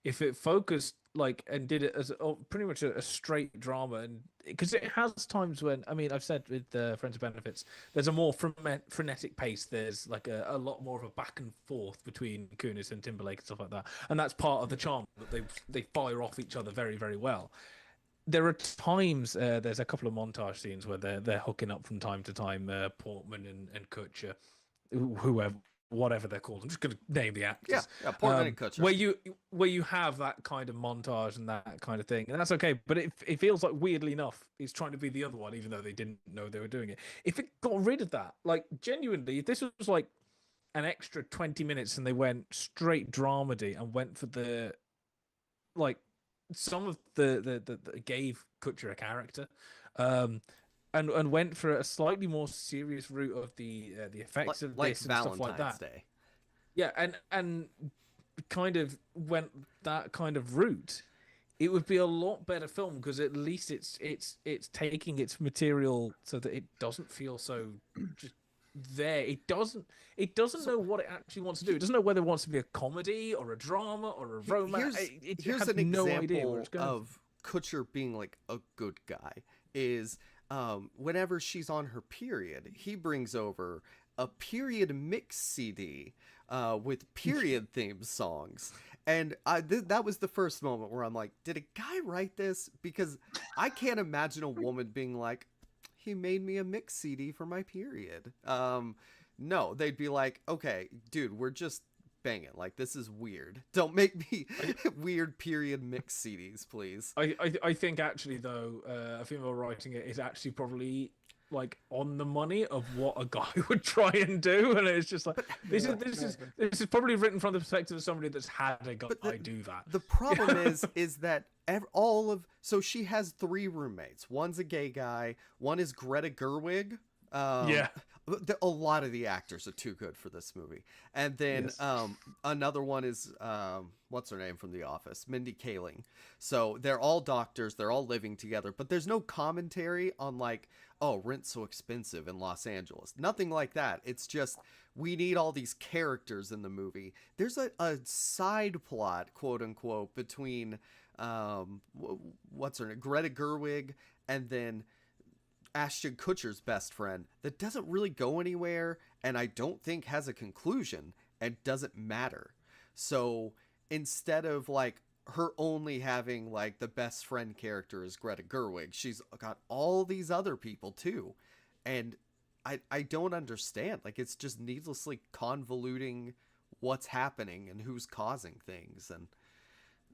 Speaker 3: If it focused like and did it as pretty much a straight drama, and because it has times when, I mean, I've said with Friends of Benefits, there's a more frenetic pace. There's like a lot more of a back and forth between Kunis and Timberlake and stuff like that, and that's part of the charm that they fire off each other very, very well. There are times there's a couple of montage scenes where they're hooking up from time to time, Portman and Kutcher, whoever, whatever they're called. I'm just going to name the actors.
Speaker 1: Yeah, Portman and Kutcher.
Speaker 3: Where you have that kind of montage and that kind of thing, and that's okay. But it feels like, weirdly enough, it's trying to be the other one, even though they didn't know they were doing it. If it got rid of that, like genuinely, if this was like an extra 20 minutes and they went straight dramedy and went for the like some of the gave Kutcher a character, and went for a slightly more serious route of the effects of
Speaker 1: like
Speaker 3: this and stuff like that.
Speaker 1: Day.
Speaker 3: Yeah, and kind of went that kind of route, it would be a lot better film, because at least it's taking its material so that it doesn't feel so just there. It doesn't know what it actually wants to do. It doesn't know whether it wants to be a comedy or a drama or a romance.
Speaker 1: Here's an example of Kutcher being like a good guy is whenever she's on her period, he brings over a period mix CD with period theme songs. And that was the first moment where I'm like, did a guy write this? Because I can't imagine a woman being like, he made me a mix CD for my period. No, they'd be like, okay, dude, we're just banging. Like, this is weird. Don't make me weird period mix CDs, please.
Speaker 3: I think actually, though, a female writing it is actually probably like on the money of what a guy would try and do, and it's just like this is probably written from the perspective of somebody that's had a guy do that.
Speaker 1: The problem is that so she has 3 roommates. One's a gay guy. One is Greta Gerwig. A lot of the actors are too good for this movie. And then another one is what's her name from The Office, Mindy Kaling. So they're all doctors, they're all living together, but there's no commentary on like, oh, rent's so expensive in Los Angeles. Nothing like that. It's just, we need all these characters in the movie. There's a side plot, quote unquote, between what's her name, Greta Gerwig, and then Ashton Kutcher's best friend that doesn't really go anywhere, and I don't think has a conclusion, and doesn't matter. So instead of like her only having like the best friend character is Greta Gerwig, she's got all these other people too, and I don't understand. Like, it's just needlessly convoluting what's happening and who's causing things, and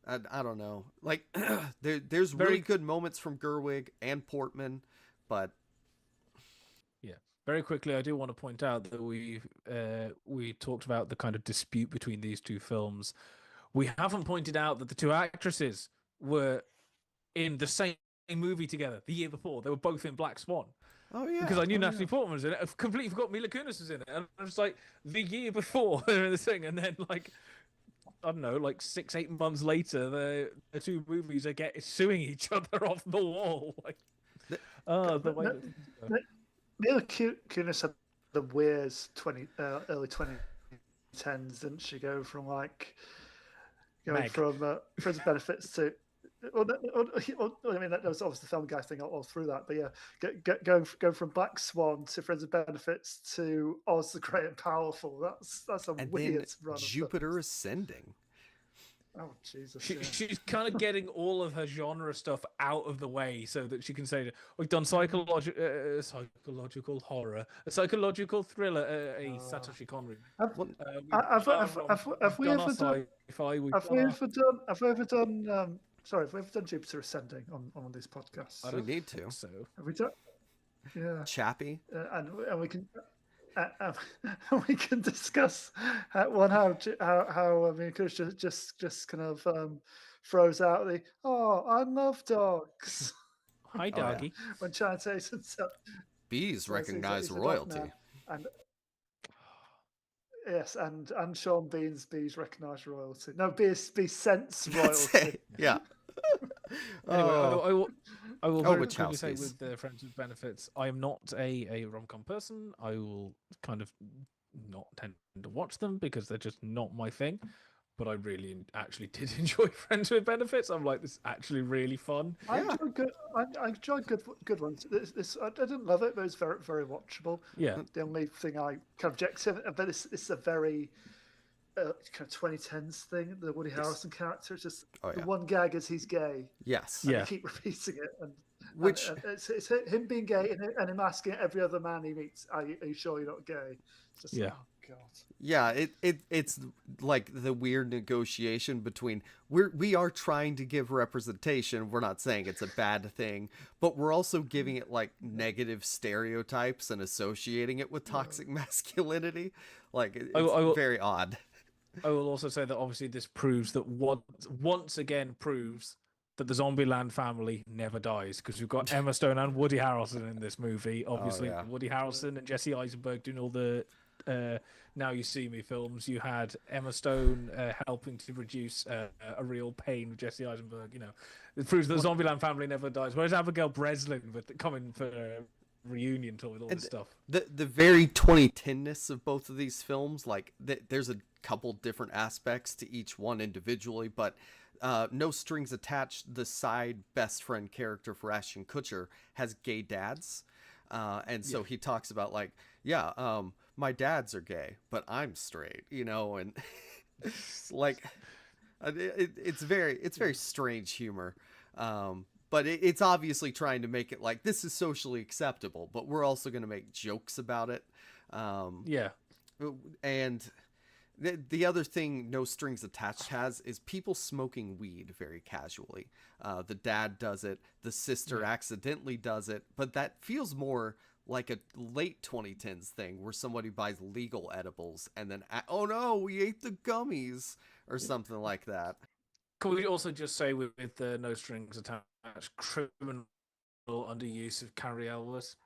Speaker 1: I don't know. Like there's really good moments from Gerwig and Portman. But
Speaker 3: yeah, very quickly, I do want to point out that we talked about the kind of dispute between these two films. We haven't pointed out that the two actresses were in the same movie together the year before. They were both in Black Swan.
Speaker 1: Oh yeah,
Speaker 3: because I knew Natalie Portman was in it. I completely forgot Mila Kunis was in it, and I was like, the year before they're in the thing, and then like, I don't know, like 6-8 months later, the two movies are suing each other off the wall. Like,
Speaker 2: Mila Kunis had the weird early 2010s, didn't she? Go from like from Friends of Benefits to. I mean, that was obviously the film guy thing all through that, but yeah, going from Black Swan to Friends of Benefits to Oz the Great and Powerful. That's a weird run.
Speaker 1: Jupiter Ascending.
Speaker 2: Oh Jesus!
Speaker 3: She's kind of getting all of her genre stuff out of the way so that she can say, "We've done psychological horror, a psychological thriller, a Satoshi Kon remake.
Speaker 2: Have we ever done Sorry, have we ever done Jupiter Ascending on one of these podcasts?
Speaker 3: I
Speaker 1: We
Speaker 3: don't
Speaker 1: need
Speaker 3: think
Speaker 1: to.
Speaker 3: So
Speaker 2: Have we done? Yeah.
Speaker 1: Chappie.
Speaker 2: And we can we can discuss how I mean, because just kind of throws out the I love dogs
Speaker 3: hi,
Speaker 1: Oh, yeah.
Speaker 3: doggy.
Speaker 2: when trying to say something.
Speaker 1: Bees
Speaker 2: So
Speaker 1: recognize
Speaker 2: he's a dog
Speaker 1: royalty.
Speaker 2: man, and yes, and Sean Bean's bees recognise royalty. No, bees sense
Speaker 1: That's
Speaker 2: royalty.
Speaker 1: it. Yeah.
Speaker 3: Anyway,
Speaker 1: Oh.
Speaker 3: I will
Speaker 1: Oh,
Speaker 3: very quickly say
Speaker 1: Wachowskis.
Speaker 3: with the Friends with Benefits, I am not a rom-com person. I will kind of not tend to watch them because they're just not my thing. But I really actually did enjoy Friends with Benefits. I'm like, this is actually really fun.
Speaker 2: I
Speaker 1: Yeah.
Speaker 2: enjoyed good. I enjoyed good ones. I didn't love it, but it was very very watchable.
Speaker 3: Yeah,
Speaker 2: The only thing I kind of objective, but it's a very kind of 2010s thing. The Woody Harrelson character. It's just
Speaker 1: Oh,
Speaker 2: the
Speaker 1: yeah.
Speaker 2: one gag is he's gay.
Speaker 1: Yes.
Speaker 2: And
Speaker 3: Yeah.
Speaker 2: they keep repeating it, and
Speaker 1: Which
Speaker 2: and it's him being gay and him asking every other man he meets, "Are you sure you're not gay?" It's just
Speaker 3: Yeah.
Speaker 2: oh god.
Speaker 1: yeah, it's like the weird negotiation between we are trying to give representation. We're not saying it's a bad thing, but we're also giving it like negative stereotypes and associating it with toxic masculinity. Like it's
Speaker 3: will-
Speaker 1: very odd.
Speaker 3: I will also say that obviously this proves that once again proves that the Zombieland family never dies because we've got Emma Stone and Woody Harrelson in this movie. Obviously,
Speaker 1: yeah.
Speaker 3: Woody Harrelson and Jesse Eisenberg doing all the Now You See Me films. You had Emma Stone helping to produce A Real Pain with Jesse Eisenberg. You know, it proves that the Zombieland family never dies. Whereas Abigail Breslin coming for a reunion tour with all this stuff.
Speaker 1: The very 2010ness of both of these films, like there's a couple different aspects to each one individually, but No Strings Attached, the side best friend character for Ashton Kutcher, has gay dads. And so he talks about like, my dads are gay, but I'm straight, you know, and like it's very strange humor. But it's obviously trying to make it like this is socially acceptable, but we're also going to make jokes about it.
Speaker 3: Yeah.
Speaker 1: And the other thing No Strings Attached has is people smoking weed very casually. The dad does it. The sister accidentally does it. But that feels more like a late 2010s thing where somebody buys legal edibles and then, oh no, we ate the gummies or something like that.
Speaker 3: Can we also just say with the No Strings Attached, criminal underuse of Carrie Elwes?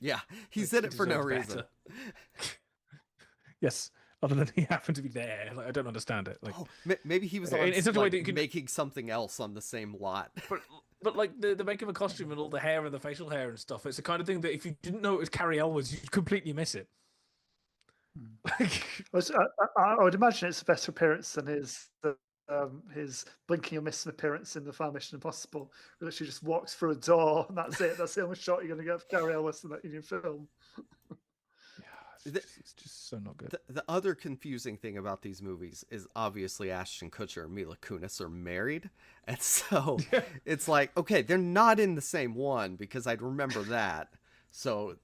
Speaker 1: Yeah, he's in it for no reason.
Speaker 3: Yes, other than he happened to be there. Like, I don't understand it. Like,
Speaker 1: Maybe he was on,
Speaker 3: in such a way that you could
Speaker 1: making something else on the same lot.
Speaker 3: But like the makeup and costume and all the hair and the facial hair and stuff, it's the kind of thing that if you didn't know it was Carrie Elwes, you'd completely miss it.
Speaker 2: I would imagine it's a better appearance than his blinking or missing appearance in the final Mission Impossible. Where she just walks through a door and that's it. That's the only shot you're going to get of Carrie Elwes in your film.
Speaker 3: It's just so not good.
Speaker 1: The other confusing thing about these movies is obviously Ashton Kutcher and Mila Kunis are married. And so it's like, okay, they're not in the same one because I'd remember that. So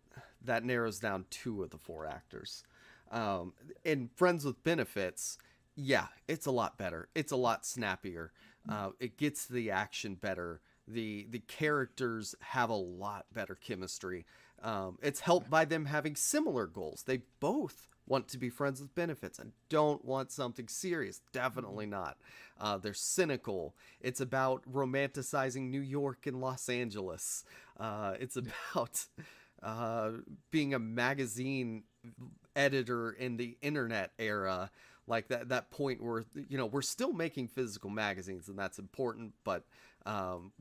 Speaker 1: that narrows down 2 of the 4 actors. In Friends with Benefits, yeah, it's a lot better. It's a lot snappier. It gets the action better. The characters have a lot better chemistry. It's helped by them having similar goals. They both want to be friends with benefits and don't want something serious. Definitely not. They're cynical. It's about romanticizing New York and Los Angeles. It's about being a magazine editor in the internet era. Like that point where, you know, we're still making physical magazines and that's important, but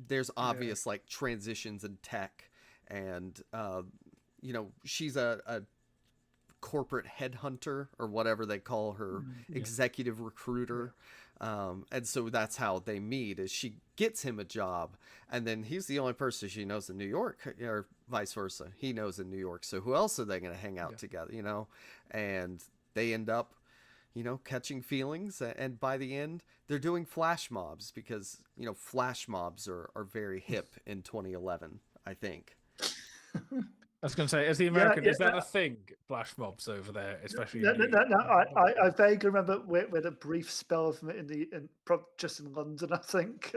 Speaker 1: there's obvious like transitions in tech. And, you know, she's a corporate headhunter or whatever they call her, executive recruiter. And so that's how they meet is she gets him a job and then he's the only person she knows in New York or vice versa. He knows in New York. So who else are they going to hang out together, you know? And they end up, you know, catching feelings. And by the end, they're doing flash mobs because, you know, flash mobs are very hip in 2011, I think.
Speaker 3: I was going to say, as the American, is that a thing? Flash mobs over there, especially.
Speaker 2: No. I vaguely remember we had a brief spell of them just in London, I think,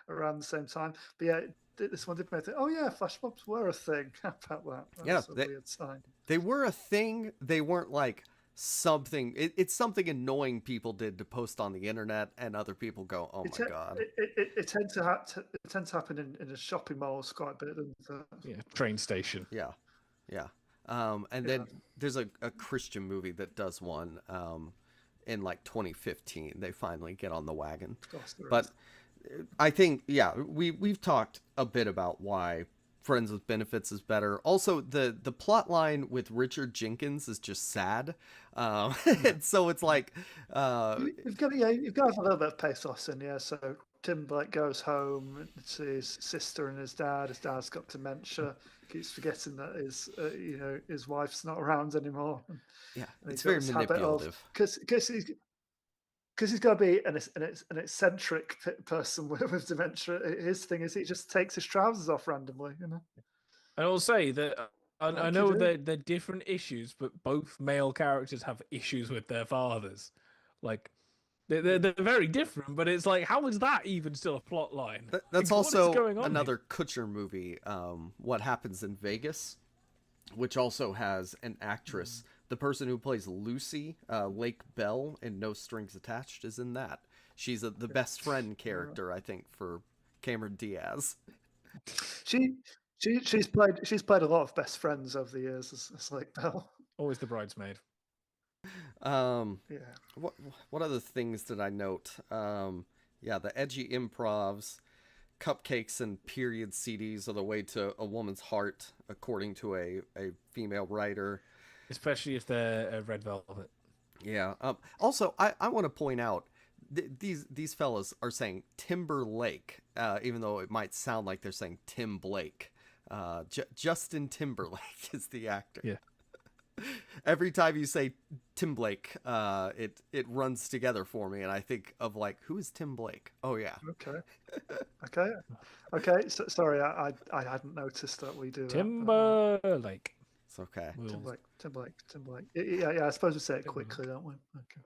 Speaker 2: around the same time. But yeah, this one did make it. Oh yeah, flash mobs were a thing. How about that? That's a weird sign.
Speaker 1: They were a thing. They weren't like something. It's something annoying people did to post on the internet, and other people go, "Oh my god!"
Speaker 2: It tends to happen in the shopping malls quite a bit.
Speaker 3: Yeah, train station.
Speaker 1: Yeah. And then there's a Christian movie that does one in like 2015. They finally get on the wagon. But I think, we've talked a bit about why Friends with Benefits is better. Also, the plot line with Richard Jenkins is just sad. So it's like
Speaker 2: you've got to have a little bit of pathos in, yeah. So Tim goes home to his sister and his dad. His dad's got dementia. Keeps forgetting that his wife's not around anymore.
Speaker 1: Yeah, it's very manipulative.
Speaker 2: Because he's got to be an eccentric person with dementia. His thing is he just takes his trousers off randomly, And
Speaker 3: I'll say that I know they're different issues, but both male characters have issues with their fathers. Like, they're very different, but it's like, how is that even still a plot line?
Speaker 1: That's also another Kutcher movie, What Happens in Vegas, which also has an actress. The person who plays Lucy, Lake Bell in No Strings Attached, is in that. She's the best friend character, I think, for Cameron Diaz.
Speaker 2: She's played a lot of best friends over the years as Lake Bell.
Speaker 3: Always the bridesmaid.
Speaker 1: What other things did I note? The edgy improvs, cupcakes and period CDs are the way to a woman's heart, according to a female writer.
Speaker 3: Especially if they're red velvet.
Speaker 1: Yeah. Also, I want to point out these fellas are saying Timberlake, even though it might sound like they're saying Tim Blake. Justin Timberlake is the actor.
Speaker 3: Yeah.
Speaker 1: Every time you say Tim Blake, it runs together for me, and I think of like, who is Tim Blake? Oh yeah.
Speaker 2: Okay. So, sorry, I hadn't noticed that we do
Speaker 3: Timberlake.
Speaker 1: It's okay.
Speaker 2: Tim Blake. Yeah. I suppose we say it quickly, don't we? Okay.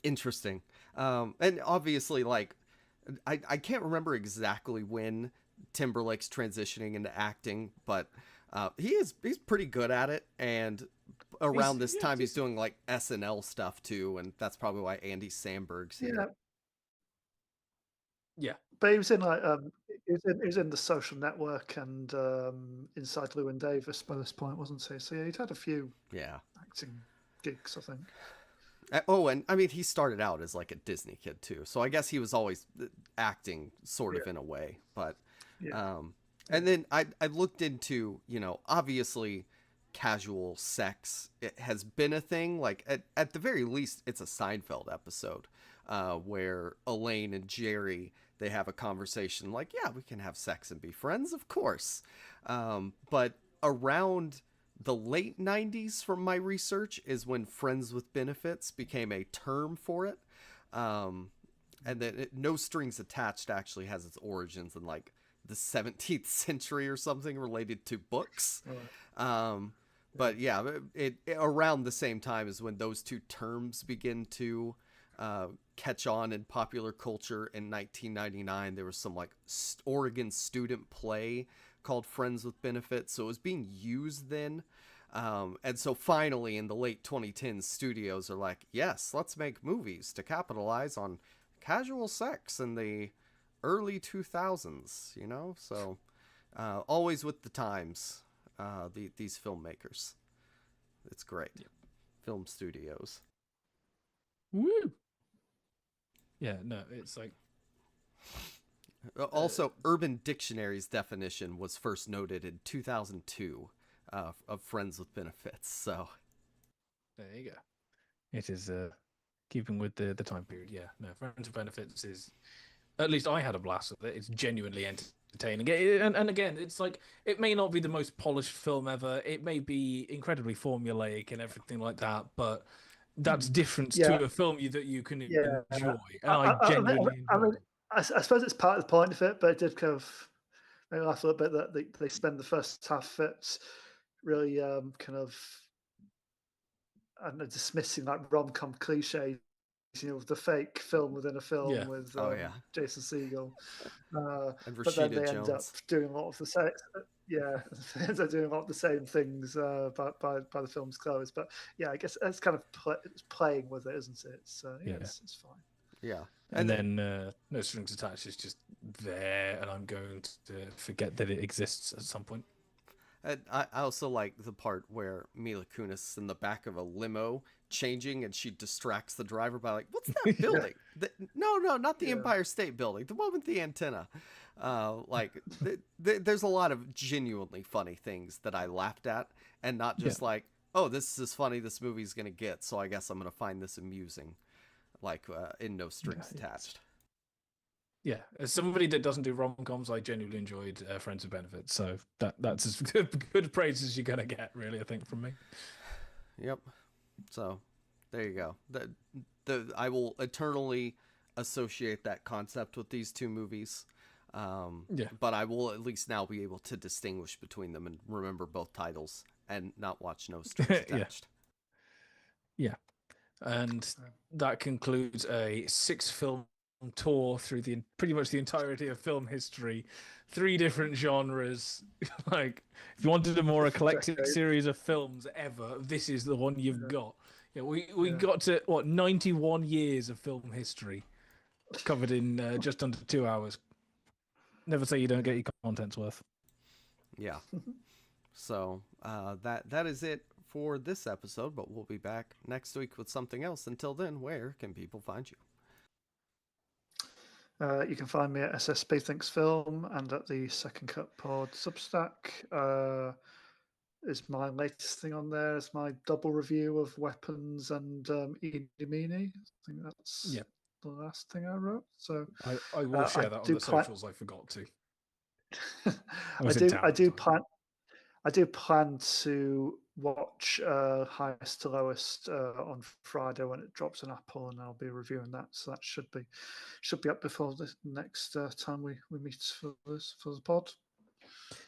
Speaker 1: Interesting. And obviously, like, I can't remember exactly when Timberlake's transitioning into acting, but he's pretty good at it, and around this time he's doing like SNL stuff too, and that's probably why Andy Samberg's here.
Speaker 3: Yeah,
Speaker 2: but he was in he was in The Social Network and Inside Llewyn Davis by this point, wasn't he? So yeah, he'd had a few acting gigs, I think.
Speaker 1: Oh, and I mean, he started out as like a Disney kid too, so I guess he was always acting sort of in a way, but and then I looked into, obviously casual sex. It has been a thing. Like at the very least, it's a Seinfeld episode where Elaine and Jerry, they have a conversation like, yeah, we can have sex and be friends, of course. But around the late 90s, from my research, is when Friends with Benefits became a term for it. And then No Strings Attached actually has its origins in like the 17th century or something related to books. But yeah, it around the same time is when those two terms begin to catch on in popular culture. In 1999, there was some like Oregon student play called Friends with Benefits, so it was being used then. And so finally in the late 2010s, studios are like, yes, let's make movies to capitalize on casual sex in the early 2000s, so always with the times, these filmmakers. It's great. Film studios.
Speaker 3: Woo! Yeah, no, it's like...
Speaker 1: Also, Urban Dictionary's definition was first noted in 2002 of Friends with Benefits, so...
Speaker 3: There you go. It is keeping with the time period, yeah. No, Friends with Benefits is... At least I had a blast with it. It's genuinely entertaining. And again, it's like, it may not be the most polished film ever. It may be incredibly formulaic and everything like that, but that's different to a film that you can enjoy. And I genuinely enjoy it.
Speaker 2: I suppose it's part of the point of it, but it did kind of I laugh a little bit that they spend the first half of it really kind of dismissing like rom-com cliches, the fake film within a film with Jason Segel.
Speaker 1: And
Speaker 2: But then
Speaker 1: Rashida
Speaker 2: they end up
Speaker 1: Jones.
Speaker 2: doing a lot of the same. Yeah, they end up doing a lot of the same things by the film's close. But yeah, I guess it's kind of playing with it, isn't it? So it's fine.
Speaker 3: Yeah. And then No Strings Attached is just there, and I'm going to forget that it exists at some point.
Speaker 1: And I also like the part where Mila Kunis is in the back of a limo changing, and she distracts the driver by like, "What's that building?" No, not the Empire State Building, the one with the antenna. There's a lot of genuinely funny things that I laughed at, and not just like, "Oh, this is as funny this movie's gonna get, so I guess I'm gonna find this amusing." Like in No Strings Attached.
Speaker 3: Yeah, as somebody that doesn't do rom-coms, I genuinely enjoyed Friends with Benefits, so that's as good praise as you're gonna get, really, I think, from me.
Speaker 1: Yep. So there you go. I will eternally associate that concept with these two movies. But I will at least now be able to distinguish between them and remember both titles and not watch No Strings Attached.
Speaker 3: Yeah. And that concludes a 6-film tour through pretty much the entirety of film history, 3 different genres. Like, if you wanted a more eclectic series of films ever, this is the one you've got. Yeah, we got to 91 years of film history covered in just under 2 hours. Never say you don't get your content's worth.
Speaker 1: Yeah. So that is it for this episode, but we'll be back next week with something else. Until then, where can people find you?
Speaker 2: You can find me at SSB Thinks Film and at the Second Cut Pod Substack. Is my latest thing on there. It's my double review of Weapons and Eeny Meeny. I think that's the last thing I wrote. So
Speaker 3: I will share that on the socials. I forgot to.
Speaker 2: I do plan to watch Highest to Lowest on Friday when it drops on Apple, and I'll be reviewing that. So that should be up before the next time we meet for the pod.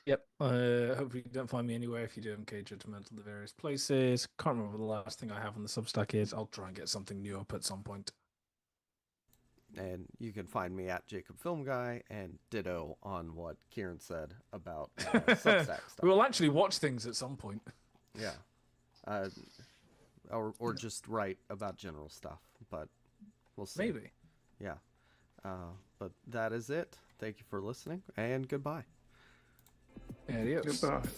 Speaker 3: Yep. Hopefully you don't find me anywhere. If you do, I'm Judgmental the various places. Can't remember the last thing I have on the Substack is. I'll try and get something new up at some point.
Speaker 1: And you can find me at Jacob Film Guy, and ditto on what Kieran said about Substack stuff.
Speaker 3: We will actually watch things at some point.
Speaker 1: Yeah. Or just write about general stuff, but we'll see.
Speaker 3: Maybe.
Speaker 1: Yeah. But that is it. Thank you for listening, and goodbye.
Speaker 3: Adios.
Speaker 2: Goodbye.